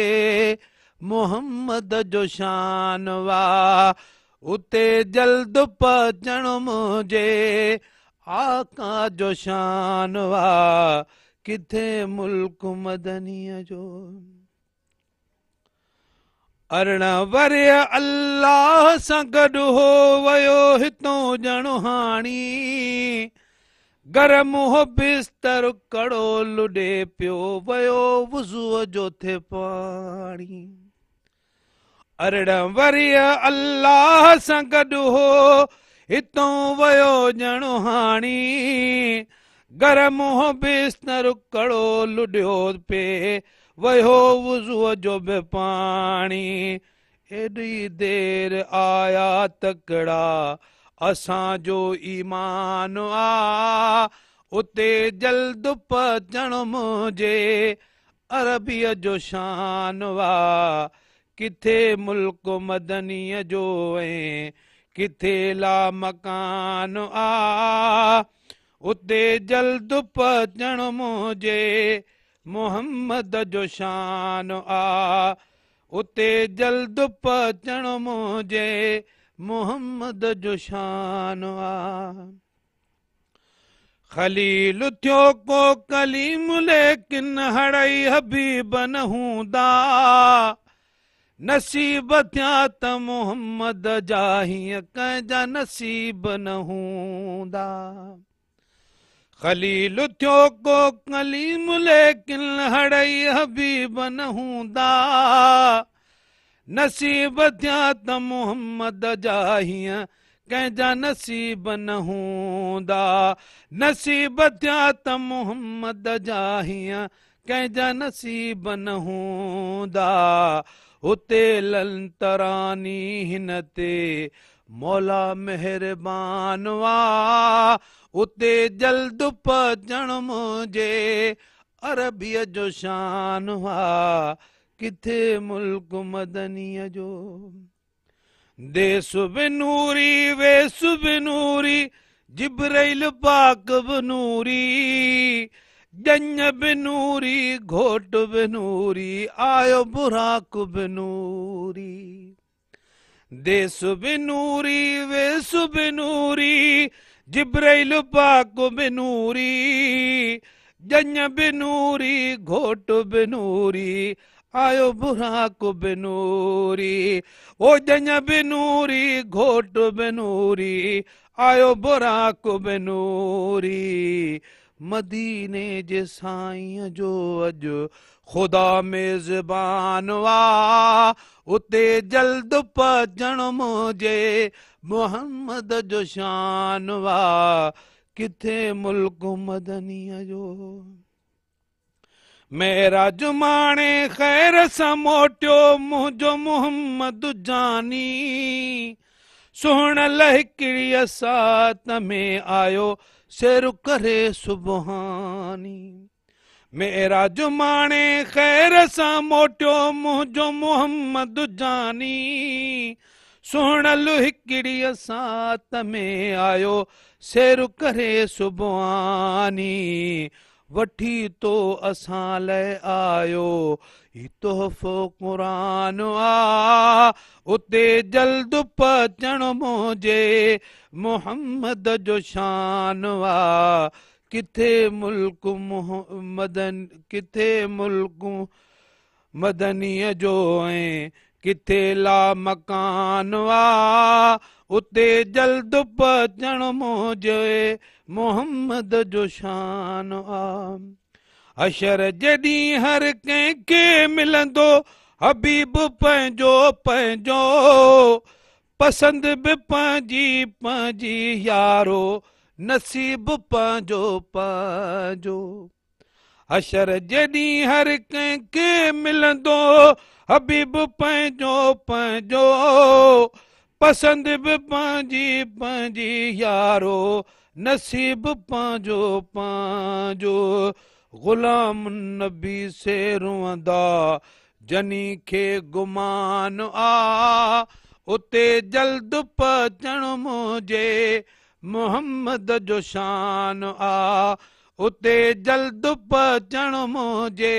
मोहम्मद जो शान आ उते जल्द पहुचण मुझे आका जो शान आ। किथे मुल्क मदनीअ जो अरिड़हं वरे अल्लाह सां गॾु हो वयो हितों ॼणो हाणी घर मुंहुं बिस्तर कड़ो लुॾे पियो वयो वुज़ूअ जो थे पाणी। अरिड़हं वरी अल्लाह सां गॾु हो हितों वयो ॼणो हाणी घर मुंहुं बिस्तर कड़ो लुॾियो पिए वयो वुज़ूअ जो बि पाणी। एॾी देर आया तकड़ा असांजो ईमान आ उते जल्द पहुचण मुझे अरबीअ जो शान आ। किथे मुल्क मदनीअ जो ऐं किथे ला मकान आ उते जल्द पहुचण मुझे मोहम्मद जो शान आ उते जल्द पहुचण मुझे मोहम्मद जो शान आ। खलील थियो को कलीम लेकिन हड़ई हबीब न हूंदा नसीब थिया त मोहम्मद जा हीअं कंहिंजा नसीब न हूंदा। खलील थियो को कलीम लेकिन हड़ई हबीब न हूंदा नसीब थिया त मोहम्मद जा हीअं कंहिंजा नसीब न हूंदा नसीब थिया त मोहम्मद जा हीअं कंहिंजा नसीब न हूंदा उते लंतरानी हिन ते मौला मेहरबान वा उते जल्द पजण मुंहिंजे अरबीअ जो शान वा किथे मुल्क मदनीअ जो देस बि नूरी वेस बि नूरी जिब्राइल पाक बि नूरी जञ बि नूरी घोट बि नूरी आयो बुराक बि नूरी देस बि नूरी वेस बि नूरी जिब्राइल पाक बि नूरी जञ बि नूरी घोट बि नूरी आयो बुराक बि नूरी ओ जञ बि नूरी घोट बि नूरी आयो बुराक बि नूरी मदीने जे साईं जो अॼु खुदा मेज़बान वा उते जल्द पजण मुंहिंजे मोहम्मद जो शान वा किथे मुल्क मदनीअ जो मेराज माणे ख़ैर सां मोटियो मुंहिंजो मोहम्मद जानी सुहिणल हिकिड़ीअ सात में आयो शेर करे सुबहानी मेराज माणे ख़ैर सां मोटियो मुंहिंजो मोहम्मद जानी सुहिणल हिकिड़ीअ सात में आयो शेर करे सुबहानी वठी तो असां लाइ आयो ही तोहफ़ो क़ुरान आ उते जल्द पजण मुंहिंजे मोहम्मद जो शान वा किथे मुल्क मदनीअ जो ऐं किथे ला मकान वा उते जल्द पजण मुंहिंजे मोहम्मद जो शान आ अशर जॾहिं हर कंहिंखे मिलंदो हबीब पंहिंजो पंहिंजो पसंद बि पंहिंजी पंहिंजी यारो नसीब पंहिंजो पंहिंजो अशर जॾहिं हर कंहिंखे मिलंदो हबीब पंहिंजो पंहिंजो पसंद बि पंहिंजी पंहिंजी यारो नसीब पंहिंजो पंहिंजो ग़ुलाम नबी से रुअंदा जनी खे गुमान आ उते जल्द पजण मुंहिंजे मोहम्मद जो शान आ उते जल्द पजण मुंहिंजे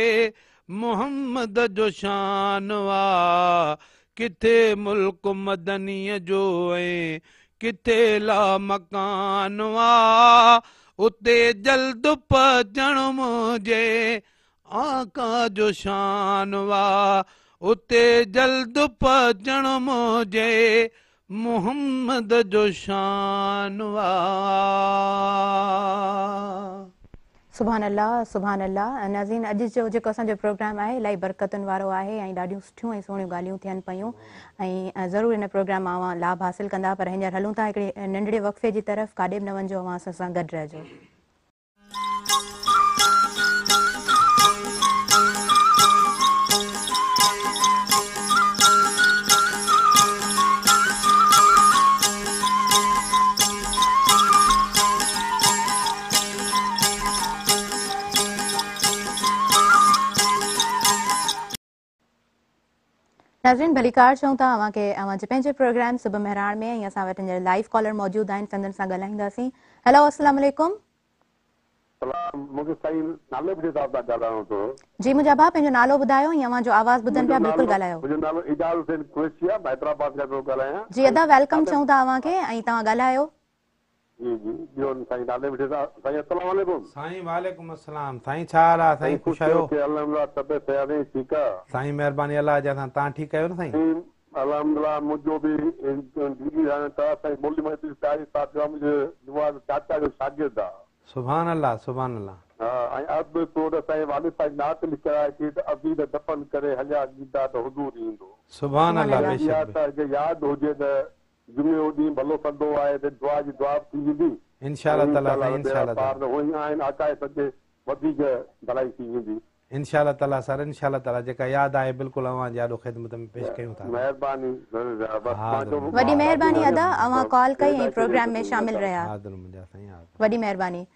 मोहम्मद जो शान आ किथे मुल्क मदनीअ जो ऐं किथे ला मकान वा उते जल्द पजण मुंहिंजे आका जो शान वा उते जल्द पजण मुंहिंजे मोहम्मद जो शान वा सुभान अल्लाह नाज़रीन अॼु जो जेको असांजो प्रोग्राम आहे इलाही बरकतुनि वारो आहे ऐं ॾाढियूं सुठियूं ऐं सुहिणियूं ॻाल्हियूं थियनि पियूं ऐं ज़रूरु हिन प्रोग्राम मां लाभ हासिल कंदा पर हींअर हलूं था हिकिड़े नंढड़े वक़फ़े जी तरफ़ काॾे बि न वञिजो असां सां गॾु रहिजो नाज़रीन भलीकार चऊं था अव्हांखे अव्हांजे पंहिंजे प्रोग्राम सुबह मेहरान में ऐं असां वटि हींअर लाइव कॉलर मौजूद आहिनि संदन सां ॻाल्हाईंदासीं हेलो अस्सलाम वालेकुम मूंखे साईं नालो बि ॻाल्हाइणो थो जी मुंहिंजा भाउ पंहिंजो नालो ॿुधायो ऐं अव्हांजो आवाज़ ॿुधनि पिया बिल्कुलु ॻाल्हायो मुंहिंजो नालो इजाज़ हुसैन कुरैशी आहे हैदराबाद खां पियो ॻाल्हायां जी अदा वेलकम चऊं था अव्हांखे ऐं तव्हां ॻाल्हायो जी जी ॿियो साईं नाले बि साईं अस्सलाम वालेकुम साईं वालेकुम अस्सलाम साईं छा हाल आहे साईं ख़ुशि आहियो अल्हम्दुलिल्लाह तबियत तयारी ठीकु आहे साईं महिरबानी अलाह जा तव्हां ठीकु आहियो न साईं अल्हम्दुलिल्लाह मुंहिंजो बि दीदी साईं बोली महती तयारी साथ मुंहिंजे दुआ चाचा जो शागिर्द आहे सुभान अल्लाह सुभान अल्लाह हा ऐं अब तोड़ साईं वालिद साईं नात लिखाए कि अबीद दफन करे हलिया गीता त हुजूर ईंदो सुभान अल्लाह इहा त यादि हुजे त जुमे ॾींहुं भलो कंदो आहे त दुआ जी दुआ थी वेंदी इंशाअल्लाह ताला इंशाअल्लाह पार त उहे आहिनि आकाए सॼे वधीक भलाई थी वेंदी इंशाल्लाह ताला सर, इंशाल्लाह ताला जेका याद आहे बिल्कुल अवां जी आॾो ख़िदमत में पेश कयूं था। महिरबानी बस हा, मां जो वॾी महिरबानी अदा, अवां कॉल कई ऐं प्रोग्राम में शामिल रहिया। हाज़िर मुंहिंजा साईं, हाज़िर। वॾी महिरबानी।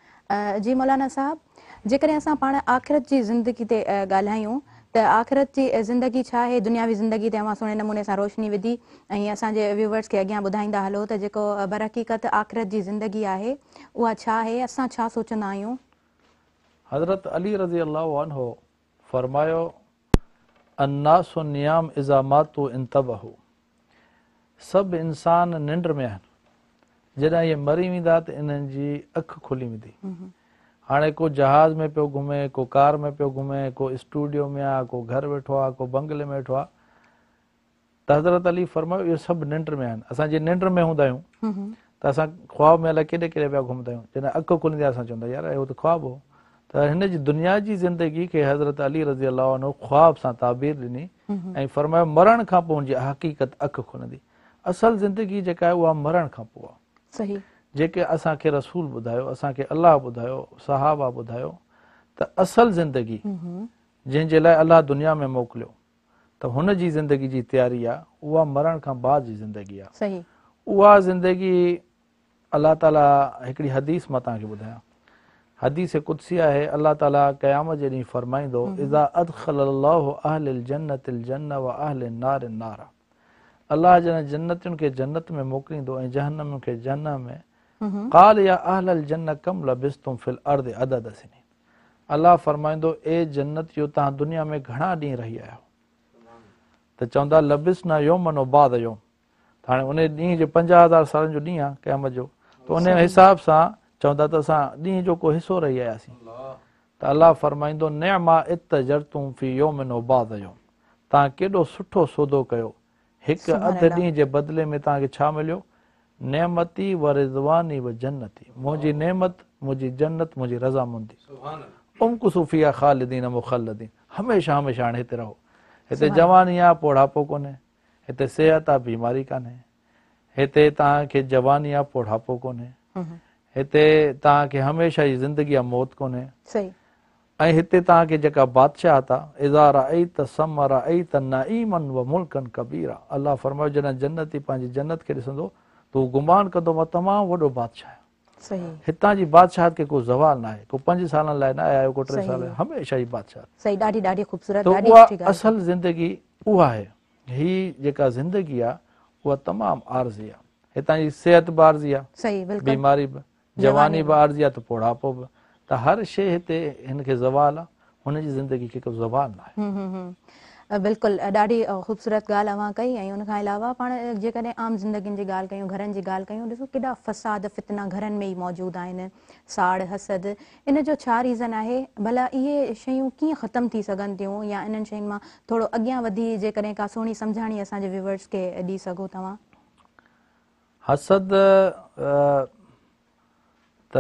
जी मौलाना साहब, जेकॾहिं असां पाण आख़िरत जी ज़िंदगी ते ॻाल्हायूं त आख़िरत जी ज़िंदगी छा आहे, दुनियावी ज़िंदगी ते अवां सुहिणे नमूने सां रोशनी विधी ऐं असांजे व्यूवर्स खे अॻियां ॿुधाईंदा हलो त जेको बरहक़ीक़त आख़िरत जी ज़िंदगी आहे उहा छा आहे, असां छा सोचंदा आहियूं? हज़रत अली रज़ी अल्लाहु अन्हु फरमायो, अन्नासु नियाम इज़ा मातू इंतबहू, सभु इंसान निंड में आहिनि, जॾहिं इहे मरी वेंदा त इन्हनि जी अखि खुली वेंदी। हाणे को जहाज़ में पियो घुमे, को कार में पियो घुमे, को स्टूडियो में आहे, को घर वेठो आहे, को बंगले में वेठो आहे, त हज़रत अली फरमायो इहे सभु निंड में आहिनि। असां जीअं निंड में हूंदा आहियूं त असां ख़्वाब में अलाए केॾे केॾे पिया घुमंदा आहियूं, जॾहिं अखि खुलंदी आहे असां चवंदा यार इहो त ख़्वाब हो। त हिन जी दुनिया जी ज़िंदगी खे हज़रत अली रज़ी अल्लाहु अन्हु ख़्वाब सां ताबीर ॾिनी ऐं फरमायो मरण खां पोइ हुनजी हक़ीक़त अखि खुलंदी। असल ज़िंदगी जेका आहे उहा मरण खां पोइ आहे। सही। जेके असांखे रसूल ॿुधायो, असांखे अलाह ॿुधायो, सहाबा ॿुधायो त असल ज़िंदगी जंहिंजे लाइ अलाह दुनिया में मोकिलियो त हुन जी ज़िंदगी जी तयारी आहे, उहा मरण खां बाद जी ज़िंदगी आहे। सही। उहा ज़िंदगी अलाह ताला हिकिड़ी हदीस मां तव्हांखे ॿुधायां, हदीस कुदसी आहे। अलाह ताला क़यामत जे ॾींहुं फरमाईंदो, इज़ा अदख़लल्लाहु अहलिल जन्नतिल जन्न व अहलिन नार नार, अलाह जन जन्नतियुनि खे जन्नत में मोकिलींदो ऐं जहन्नम खे जहन्नम में। क़ाल या अहलल जन्न कम लबिस्तुम फिल अर्द अदद सिनीन, अलाह फरमाईंदो ए जन्नतियो तव्हां दुनिया में घणा ॾींहं रही आया हो? त चवंदा लबिस्ना यौमन व बाद यौम, हाणे उन ॾींहं जो 50,000 सालनि जो ॾींहुं आहे क़यामत जो, त उन हिसाब सां चवंदा त असां ॾींहं जो को हिसो रही आयासीं। त अलाह फरमाईंदो निअमा इत्तजरतुम फी यौमिन व बाद यौम, तव्हां केॾो सुठो सौदो कयो, हिकु अधु ॾींहं जे बदिले में तव्हांखे छा मिलियो? नेमती व रिज़वानी व जन्नती, मुंहिंजी नेमत, मुंहिंजी जन्नत, मुंहिंजी रज़ामंदी। उमकुसू फ़ीहा ख़ालिदीन मुख़ल्लदीन, हमेशह हमेशह हाणे हिते रहो। हिते जवानी आहे, पोढ़ापो कोन्हे, हिते सिहत आहे, बीमारी कान्हे, हिते तव्हांखे जवानी आहे, पोढ़ापो कोन्हे, हिते तव्हांखे हमेशह जी ज़िंदगी आहे, मौत कोन्हे। ऐं हिते तव्हांखे जेका बादशाहत आहे, इज़ा रअयत सम रअयत नईमन व मुल्कन कबीरा, अलाह फरमायो जॾहिं जन्नती पंहिंजी जन्नत खे ॾिसंदो त हू गुमान कंदो मां तमामु वॾो बादशाह आहियां। हितां जी बादशाहत खे को ज़वाल न आहे, को 5 सालनि लाइ न आया आहियो, को 3 साल, हमेशह जी बादशाह। सही, ॾाढी ॾाढी ख़ूबसूरत। उहा असल ज़िंदगी उहा आहे। ही जेका ज़िंदगी आहे उहा तमामु आरज़ी आहे। हितां जी सिहत बि आरज़ी आहे, बीमारी बि, जवानी बि आरज़ी आहे, त पोढ़ापो बि, त हर शइ हिते हिनखे ज़वाल आहे, हुनजी ज़िंदगी खे को ज़वाल न आहे। बिल्कुलु, ॾाढी ख़ूबसूरत ॻाल्हि अवां कई। ऐं उनखां अलावा पाण जेकॾहिं आम ज़िंदगियुनि जी ॻाल्हि कयूं, घरनि जी ॻाल्हि कयूं, ॾिसो केॾा फ़साद फितना घरनि में ई मौजूदु आहिनि, साड़ हसद, इन जो छा रीज़न आहे? भला इहे शयूं कीअं ख़तमु थी सघनि थियूं, या इन्हनि शयुनि मां थोरो अॻियां वधी जेकॾहिं का सुहिणी सम्झाणी असांजे व्यूवर्स खे ॾेई सघो तव्हां? हसद त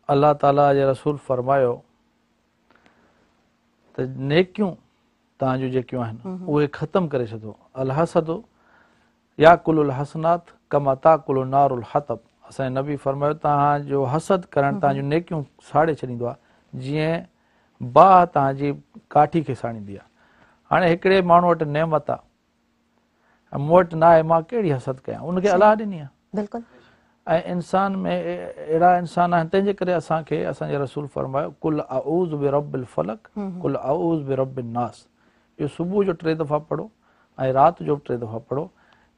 अलाह ताला जे रसूल फरमायो त नेकियूं तव्हांजूं जेकियूं आहिनि उहे ख़तमु करे छॾो। अल हसद याकुलुल हसनात कमा ताकुलु नारुल हतब, असांजे नबी फरमायो तव्हांजो हसद करणु तव्हांजूं नेकियूं साड़े छॾींदो आहे, जीअं बाहि तव्हांजी काठी खे साड़ींदी आहे। हाणे हिकिड़े माण्हू वटि नेमत आहे, मूं वटि न आहे, मां कहिड़ी हसद कयां? उनखे अलाह ॾिनी आहे। बिल्कुलु। ऐं इंसान में अहिड़ा इंसान आहिनि, तंहिंजे करे असांखे असांजे रसूल फरमायो कुल अऊज़ बिरब्बिल फलक कुल अऊज़ बिरब्बिन नास, इहो सुबुह जो 3 दफ़ा पढ़ो ऐं राति जो बि 3 दफ़ा पढ़ो।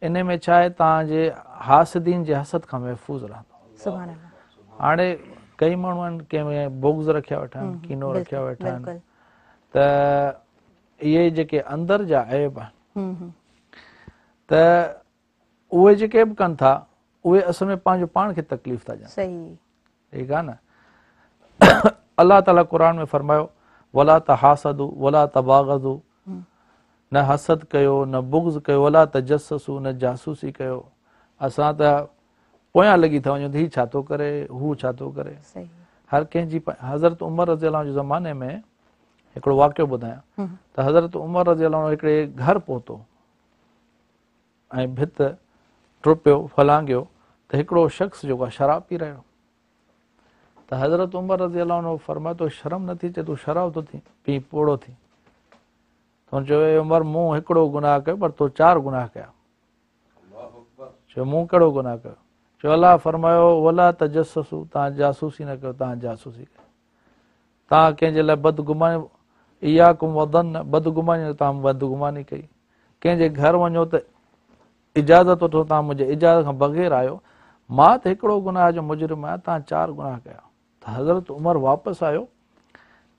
इन में छा आहे, तव्हांजे हासिदीन जे हसद खां महफ़ूज़ रहंदो। सुभान अल्लाह। हाणे कई माण्हू आहिनि कंहिंमें बुग़्ज़ रखिया वेठा आहिनि, कीनो रखिया वेठा आहिनि, त इहे जेके अंदर जा ऐब आहिनि त उहे जेके बि कनि था उहे असल में पंहिंजो पाण खे तकलीफ़ था ॾियनि। ठीकु आहे न? अलाह ताला क़ुर में फरमायो वला तहासदू वला तबाग़ज़ू, न हसद कयो, न बुग़्ज़ कयो, वला तजस्ससू, न जासूसी कयो। असां त पोयां लॻी था वञूं, हीउ छा थो करे, हू छा थो करे। हर कंहिंजी हज़रत उमर रज़ी अल्लाह जे ज़माने में हिकिड़ो वाक़ियो ॿुधायां त हज़रत उमर रज़ी अल्लाह हिकिड़े घर पहुतो ऐं भित टुपियो, फलांगियो, त हिकिड़ो शख़्स जेको आहे शराब पी रहियो। त हज़रत उमर रज़ी अल्लाह अन्हु फरमायो तो शर्म नथी अचे तूं शराब थो थी पी पोड़ो थी त हुन चयो ए उमर मूं हिकिड़ो गुनाह कयो पर तो 4 गुनाह कया चयो मूं कहिड़ो गुनाह कयो चयो अलाह फरमायो वला तजस्ससू तव्हां जासूसी न कयो तव्हां जासूसी कयो तव्हां कंहिंजे लाइ बदगुमानी इयाकुम वदन बदगुमानी तव्हां बदगुमानी कई कंहिंजे घर वञो त इजाज़त वठो तव्हां मुंहिंजे इजाज़त खां बग़ैर आयो मां त हिकिड़ो गुनाह जो मुजरिम आहियां तव्हां 4 गुनाह कया त हज़रत उमर वापसि आयो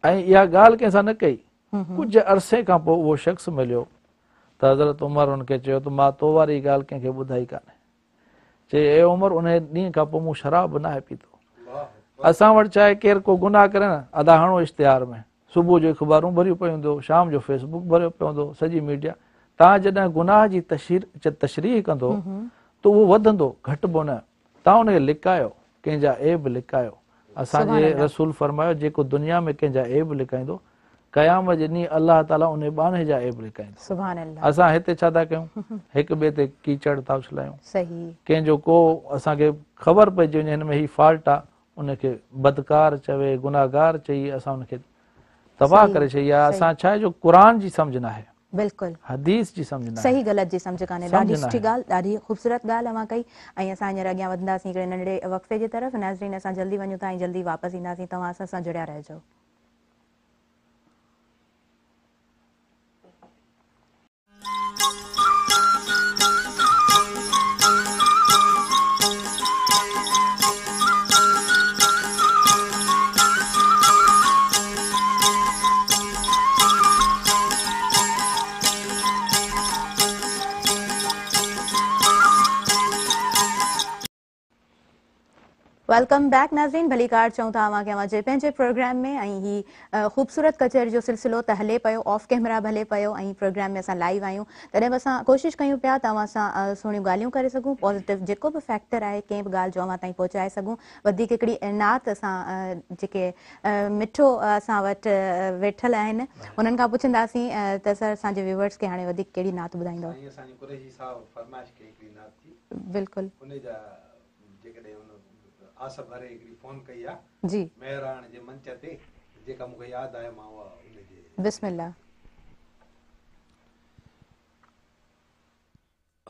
ऐं इहा ॻाल्हि कंहिंसां न कई कुझु अरसे खां पोइ उहो शख़्स मिलियो त हज़रत उमर हुनखे चयो त मां तो वारी ॻाल्हि कंहिंखे ॿुधाई कान्हे चई ए उमर उन ॾींहं खां पोइ मूं शराब न आहे पीतो असां वटि चाहे केरु को गुनाह करे न अदा हणो इश्तिहार में सुबुह जो अख़बारूं भरियूं पियूं हूंदियूं शाम जो फेसबुक भरियो पियो हूंदो सॼी मीडिया तव्हां जॾहिं गुनाह जी तशरीह कंदो त उहो वधंदो घटिबो न तव्हां उनखे लिकायो कंहिंजा ऐब लिकायो असांजे रसूल फरमायो जेको दुनिया में कंहिंजा ऐब लिकाईंदो क़यामत जे ॾींहुं अलाह ताला उन बाने जा ऐब लिकाईंदो सुभान अल्लाह असां हिते छा था कयूं हिक ॿिए ते कीचड़ था उछलायूं सही कंहिंजो को असांखे ख़बर पइजी वञे हिन में ही फॉल्ट आहे उनखे बदकार चवे गुनाहगार चई असां उनखे तबाह करे छॾी आहे असां छा आहे जो क़ुरान जी सम्झ न आहे बिल्कुलु हदीस जी सम्झ न आहे सही ग़लति जी सम्झ कान्हे सम्झ ॾाढी न सुठी आहे। ॻाल्हि ॾाढी ख़ूबसूरत ॻाल्हि अवां कई ऐं असां हींअर अॻियां वधंदासीं हिकिड़े नंढड़े वक़्फ़े जे तरफ़ नाज़रीन असां जल्दी वञूं था ऐं जल्दी वापसि ईंदासीं तव्हां असां सां जुड़िया रहिजो वेलकम बैक नाज़रीन भली कार चऊं था अवांखे अवांजे पंहिंजे प्रोग्राम में ऐं ही ख़ूबसूरत कचहरी जो सिलसिलो त हले पियो ऑफ कैमरा बि हले पियो ऐं प्रोग्राम में असां लाइव आहियूं तॾहिं बि असां कोशिशि कयूं पिया त अवां सां सुहिणियूं ॻाल्हियूं करे सघूं पॉज़िटिव जेको बि फैक्टर आहे कंहिं बि ॻाल्हि जो अवां ताईं पहुचाए सघूं वधीक हिकिड़ी नात असां जेके मिठो असां वटि वेठल आहिनि उन्हनि खां पुछंदासीं त सर असांजे व्यूवर्स खे हाणे वधीक कहिड़ी नात ॿुधाईंदव बिल्कुलु आस भरे हिकिड़ी फोन कई आहे जी महिराण जे मंच ते जेका मूंखे यादि आहे मां उहा उनजे बिस्मिल्लाह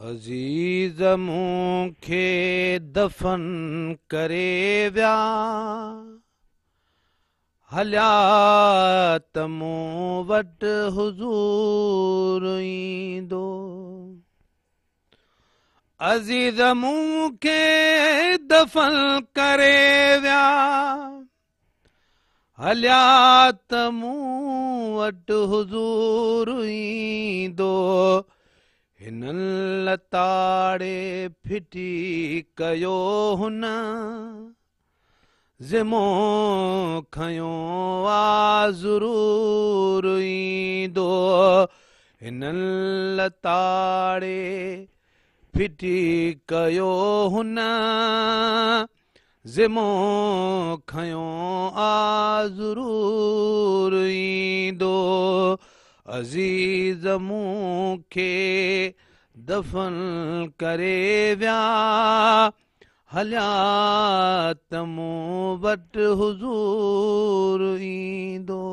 अज़ीज़ मूंखे दफ़न करे विया हलिया त मूं वटि हुज़ूर ईंदो अज़ीज़ मूंखे दफ़न करे विया हलिया त मूं वटि हुज़ूर ईंदो हिननि लताड़े फिटी कयो हुन ज़िमो खयो आ ज़रूर ईंदो हिननि लताड़े फिटी कयो हुन ज़िमो खयो आ ज़रूर ईंदो अज़ीज़ मूंखे दफ़न करे विया हलिया त मूं वटि हुज़ूर ईंदो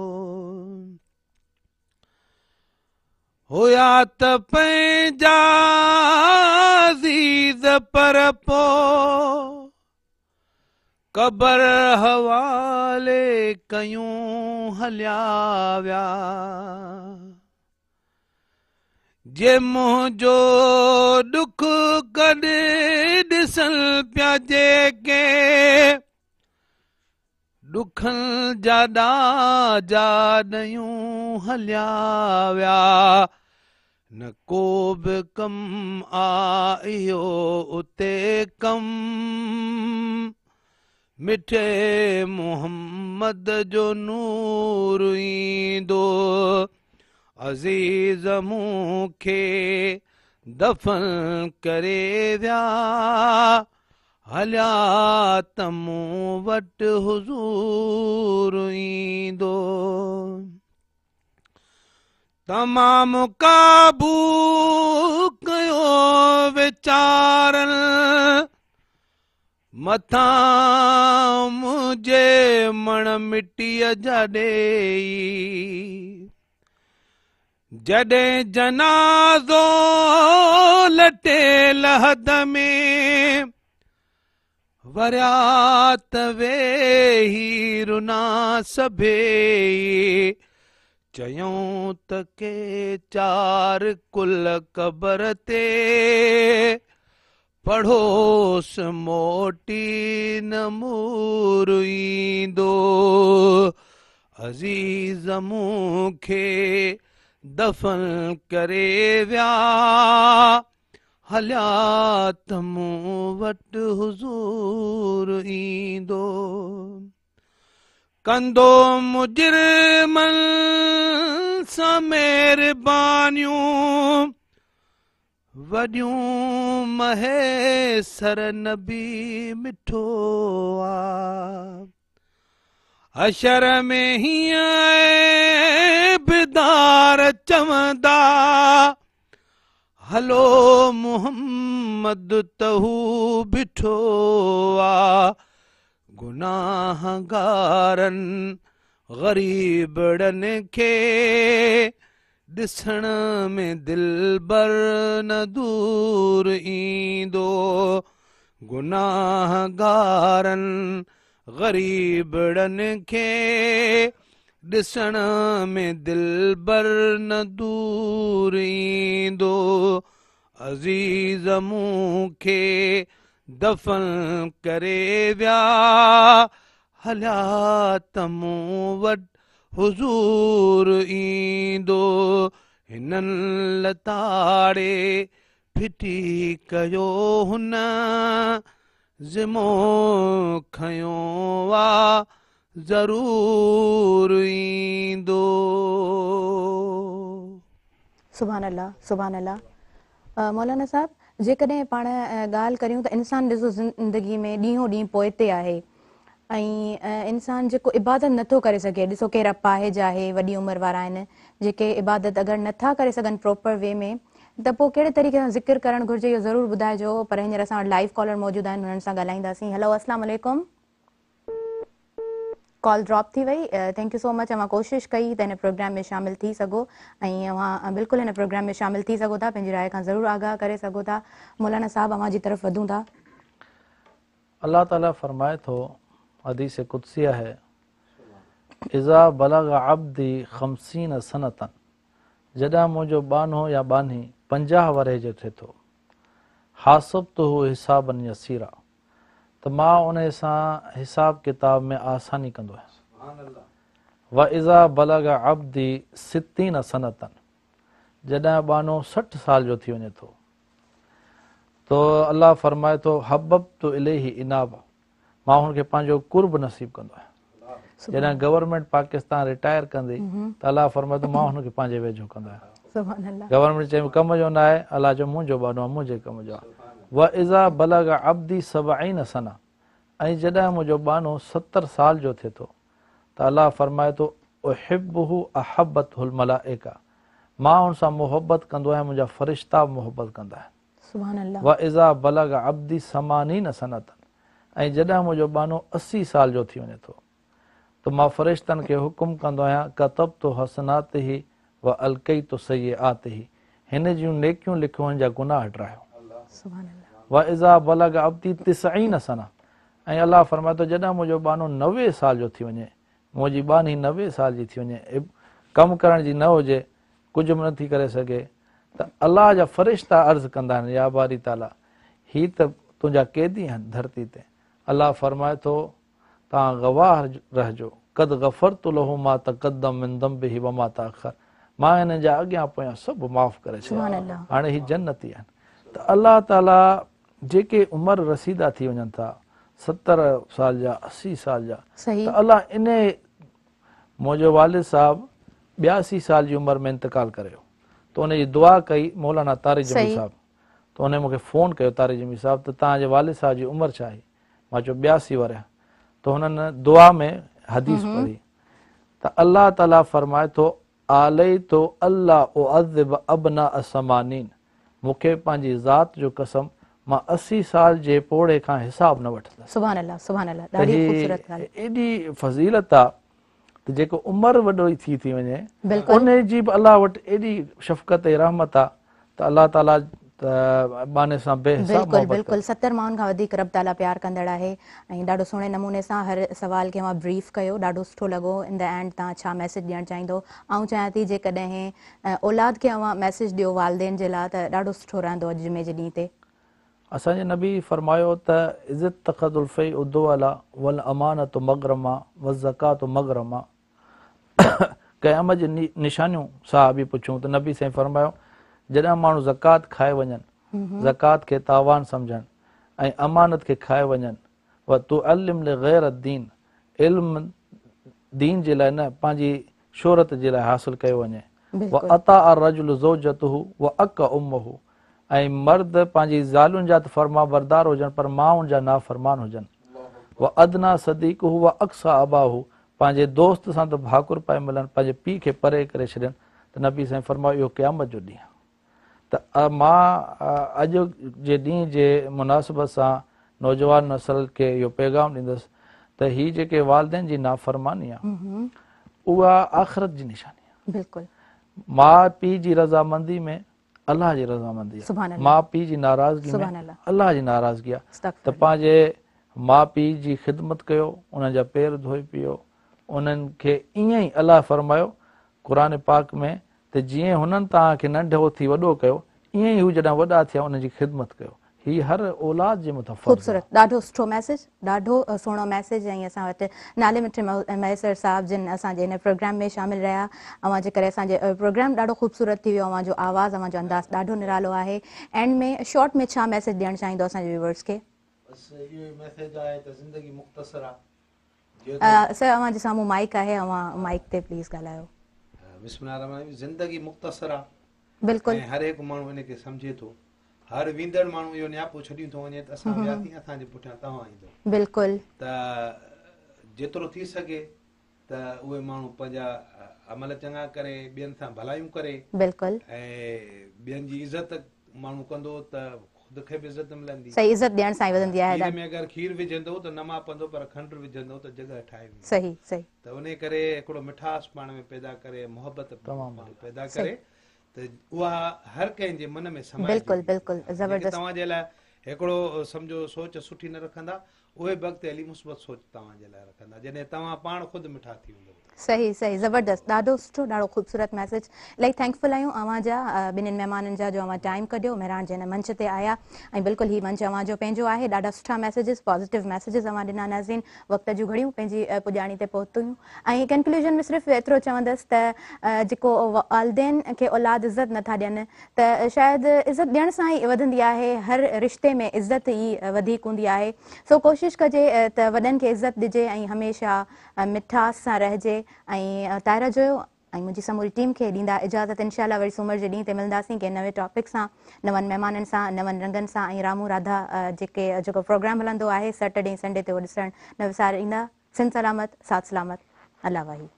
हुया त पंहिंजा अज़ीज़ पर पोइ क़बर हवाले कयूं हलिया विया जे मुंहिंजो दुख कॾहिं ॾिसनि पिया जेके दुखनि जा ॾाजा ॾयूं हलिया विया न को बि कम आ इहो उते कम मिठे मोहम्मद जो नूर ईंदो अज़ीज़ मूंखे दफ़न करे विया हलिया त मूं वटि हुज़ूर ईंदो तमामु काबू कयो वीचारनि मथा मुझे मण मिट्टीअ जा ॾेई जॾहिं जनाज़ो लटे लहद में वरिया त वेही रुना सभेई चयूं त के चार कुल कबर ते पढ़ोस मोटी नमूर ईंदो अज़ीज़ मूंखे दफ़न करे विया हलिया त मूं वटि हुज़ूर ईंदो कंदो मुजरिमन सां महिरबानियूं वॾियूं महेसर नबी मिठो आ हशर में हीअं बिदार चवंदा हलो मुहम्मद तहू बिठो आ गुनाहगारनि ग़रीबड़नि खे ॾिसण में दिलबर न दूर ईंदो गुनाहगारनि ग़रीबड़नि खे ॾिसण में दिलबर न दूर ईंदो अज़ीज़ मूंखे दफ़न करे विया हलिया त मूं वटि हुज़ूर ईंदो हिननि लताड़े फिटी कयो हुन ज़िमो खयो वा ज़रूर ईंदो सुभान अल्लाह सुभान अल्लाह मौलाना साहब जेकॾहिं पाण ॻाल्हि करियूं त इंसान ॾिसो ज़िंदगी में ॾींहों ॾींहुं पोइते आहे ऐं इंसान जेको इबादत नथो करे सघे ॾिसो केरु अपाहिज आहे वॾी उमिरि वारा आहिनि जेके इबादत अगरि नथा करे सघनि प्रॉपर वे में त पोइ कहिड़े तरीक़े सां ज़िक्र करणु घुरिजे इहो ज़रूरु ॿुधाइजो पर हींअर असां वटि लाइव कॉलर मौजूदु आहिनि हुननि सां ॻाल्हाईंदासीं हेलो अस्सलाम वालेकुम कॉल ड्रॉप थी वई थैंक यू सो मच अवां कोशिशि कई त हिन प्रोग्राम में शामिलु थी सघो ऐं अवां बिल्कुलु हिन प्रोग्राम में शामिलु थी सघो था पंहिंजी राय खां ज़रूरु आगाह करे सघो था मौलाना साहब अवां जी तरफ़ वधूं था अल्लाह ताला फरमाए थो हदीस कुदसिया है इज़ा बलग अब्दी 50 सनतन जॾहिं मुंहिंजो बानो या बानी 50 वरे जो थिए थो हासिब तो हिसाबन यसीरा त मां उन सां हिसाब किताब में आसानी कंदो आहियां व इज़ा बलग अब्दी 60 सनतन जॾहिं बानो 60 साल जो थी वञे थो तो अल्लाह फरमाए थो हबब तो इलेही इनाब मां हुनखे पंहिंजो कुर्ब नसीब कंदो आहियां जॾहिं गवर्नमेंट पाकिस्तान रिटायर कंदी त अल्लाह फरमाए थो मां हुनखे पंहिंजे वेझो कंदो आहियां गवर्नमेंट चई कम जो न आहे अल्लाह जो मुंहिंजो बानो आहे मुंहिंजे कम जो आहे व इज़ा बलग अब्दी 70 सना ऐं जॾहिं मुंहिंजो बानो 70 साल जो थिए थो त अल्लाह फरमाए थो उहिब्बुहु अहब्बतहुल मलाइका मां हुन सां मुहबत कंदो आहियां मुंहिंजा फ़रिश्ता मुहबत कंदा आहिनि व इज़ा बलग अब्दी 80 सनतन ऐं जॾहिं मुंहिंजो बानो 80 साल जो थी वञे थो त मां फ़रिश्तनि खे हुकुम कंदो आहियां कतब तो हसनात ई व अलकई तो सय्यात ई हिन जूं नेकियूं लिखियो हिन जा गुनाह हटायो व इज़ा बलग अब्दी 90 सना ऐं अल्लाह फरमाए थो जॾहिं मुंहिंजो बानो 90 साल जो थी वञे मुंहिंजी बानी 90 साल जी थी वञे कमु करण जी न हुजे कुझु बि नथी करे सघे त अल्लाह जा फ़रिश्ता अर्ज़ु कंदा आहिनि या बारी ताला ही त तुंहिंजा क़ैदी आहिनि धरती ते अल्लाह फरमाए थो तव्हां गवाह रहिजो कद गफ़रतु लहू मा तक़द्दम मिन ज़ंबिही व मा तअख़र मां हिननि जा अॻियां पोयां सभु माफ़ करे छॾिया हाणे ही जन्नती आहिनि त अल्लाह ताला जेके उमिरि रसीदा थी वञनि था 70 साल जा 80 साल जा त अल्लाह इन मुंहिंजो वालिद साहब 82 साल जी उमिरि में इंतकाल करियो त उनजी दुआ कई मौलाना तारिक जमी साहब त उन मूंखे फ़ोन कयो तारिक जमी साहब त तव्हांजे वालिद साहब जी उमिरि छा आहे मां चयो 82 वरिया त हुननि दुआ में हदीस पढ़ी त अल्लाह ताला फरमाए थो आलई तो अल्लाह उअज़िब अबना असमानीन मूंखे पंहिंजी ज़ात जो कसम मां 80 साल जे पोड़े खां हिसाब न वठंदुसि। सुभान अल्लाह, सुभान अल्लाह, त ॾाढी ही ख़ूबसूरत ॻाल्हि। एॾी फज़ीलत आहे त जेको उमिरि वॾो थी वञे बिल्कुलु। उन जी बि अलाह वटि एॾी शफ़क़त ऐं रहमत आहे त अलाह ताला बाने सां बेहिसाब बिल्कुलु मोहबत बिल्कुलु 70 माण्हुनि खां वधीक रब ताला प्यार कंदड़ आहे ऐं ॾाढो सुहिणे नमूने सां हर सवाल खे मां ब्रीफ कयो, ॾाढो सुठो लॻो। इन द एंड तव्हां छा मैसेज ॾियणु चाहींदो? ऐं चाहियां थी जेकॾहिं औलाद खे अव्हां मैसेज ॾियो वालदेन जे लाइ त ॾाढो सुठो रहंदो अॼु जुमे जे ॾींहं ते। असांजे नबी फरमायो त इज़त तख़दुल फई उद्दुअला वल अमानत मगरमा व ज़कात मगरमा। क़यामत जी निशानियूं साहबी पुछूं त नबी साईं फरमायो जॾहिं माण्हू ज़कात खाए वञनि, ज़कात खे तावान सम्झनि ऐं अमानत खे खाए वञनि, व तु अलिम ग़ैर दीन, इल्म दीन जे लाइ न पंहिंजी शोहरत जे लाइ हासिल कयो वञे। व अता अर्रजुल ज़ौजतहु व अक उम्महु, ऐं मर्द पंहिंजी ज़ालुनि जा त फरमा बरदार हुजनि पर माउनि जा नाफ़रमान हुजनि। व अदना सदीक़हु व अक्सा अबाहु, पंहिंजे दोस्त सां त भाकुर पाए मिलनि, पंहिंजे पीउ खे परे करे छॾनि। त नबी साईं फरमायो इहो क़यामत जो ॾींहुं आहे। त मां अॼु जे ॾींहं जे मुनासिबत सां नौजवान नसल खे इहो पैगाम ॾींदुसि त हीअ जेके वालदेन जी नाफ़रमानी आहे उहा आख़िरत जी निशानी आहे। बिल्कुलु। माउ पीउ जी रज़ामंदी में अलाह जी रज़ामंदी आहे, माउ पीउ जी नाराज़गी में अलाह जी नाराज़गी आहे। त पंहिंजे माउ पीउ जी ख़िदमत कयो, उन्हनि जा पेर धोई पियो, उन्हनि खे ईअं ई अलाह फरमायो क़ुर पाक में त जीअं हुननि तव्हांखे नंढो थी वॾो कयो ईअं ई हू जॾहिं वॾा थिया उन्हनि जी ख़िदमत कयो। ही हर औलाद जे मथां ख़ूबसूरत, ॾाढो सुठो मैसेज, ॾाढो सुहिणो मैसेज। ऐं असां वटि नाले मिठे मैसर साहिब जिन असांजे हिन प्रोग्राम में शामिल रहिया, अव्हां जे करे असांजे प्रोग्राम ॾाढो ख़ूबसूरत थी वियो। अव्हां जो आवाज़, अव्हां जो अंदाज़ ॾाढो निरालो आहे। एंड में शॉर्ट में छा मैसेज ॾियणु चाहींदो असांजे व्यूअर्स खे? सर अव्हां जे साम्हूं माइक आहे, अव्हां माइक ते प्लीज़ ॻाल्हायो। ज़िंदगी मुख़्तसर आहे, बिल्कुलु। हर हिकु माण्हू इन खे सम्झे थो। हर वींदड़ माण्हू इहो नियापो छॾी थो वञे त असां वियासीं, असांजे पुठियां तव्हां ईंदो। बिल्कुलु। त जेतिरो थी सघे त उहे माण्हू पंहिंजा अमल चङा करे, ॿियनि सां भलायूं करे, बिल्कुलु, ऐं ॿियनि जी इज़त माण्हू कंदो त ख़ुदि खे बि इज़त मिलंदी। सही, इज़त ॾियण सां ई वधंदी आहे। खीर में अगरि खीर विझंदो त न मापंदो, पर खंडु विझंदो त जॻह ठाहे वेंदी। सही सही। त उन करे हिकिड़ो मिठास पाण में पैदा करे, मोहबत पैदा करे, त उहा हर कंहिंजे मन में समाए। बिल्कुलु बिल्कुलु, ज़बरदस्त। तव्हांजे लाइ हिकिड़ो सम्झो सोच सुठी न रखंदा, उहे वक़्तु हली मुस्बत सोच तव्हांजे लाइ रखंदा, जॾहिं तव्हां पाण ख़ुदि मिठा थी वेंदो। सही सही, ज़बरदस्त, ॾाढो सुठो, ॾाढो ख़ूबसूरत मैसेज। इलाही थैंकफुल आहियूं अव्हां जा ॿिन्हिनि महिमाननि जा जो अव्हां टाइम कढियो, महिराण जे हिन मंच ते आया। ऐं बिल्कुलु ही मंच अव्हां जो पंहिंजो आहे। ॾाढा सुठा मैसेजिस, पॉज़िटिव मैसेजिस अव्हां ॾिना नाज़रीन। वक़्त जूं घड़ियूं पंहिंजी पुॼाणी ते पहुतुयूं। ऐं कंक्लूजन में सिर्फ़ु एतिरो चवंदसि त जेको वालदेन खे औलाद इज़त नथा ॾियनि त शायदि इज़त ॾियण सां ई वधंदी आहे। हर रिश्ते में इज़त ई वधीक हूंदी आहे। सो कोशिशि कजे त वॾनि खे इज़त ॾिजे ऐं हमेशह मिठास सां रहिजे। ऐं ताहिरा जो ऐं मुंहिंजी समूरी टीम खे ॾींदा इजाज़त। इंशाल्लाह वरी सूमर जे ॾींहं ते मिलंदासीं कंहिं नवे टॉपिक सां, नवनि महिमाननि सां, नवनि रंगनि सां। ऐं रामू राधा जेको प्रोग्राम हलंदो आहे सैटरडे संडे ते उहो ॾिसणु न विसारींदा। सिंध सलामत, साथ सलामत, अल्लाह वाही।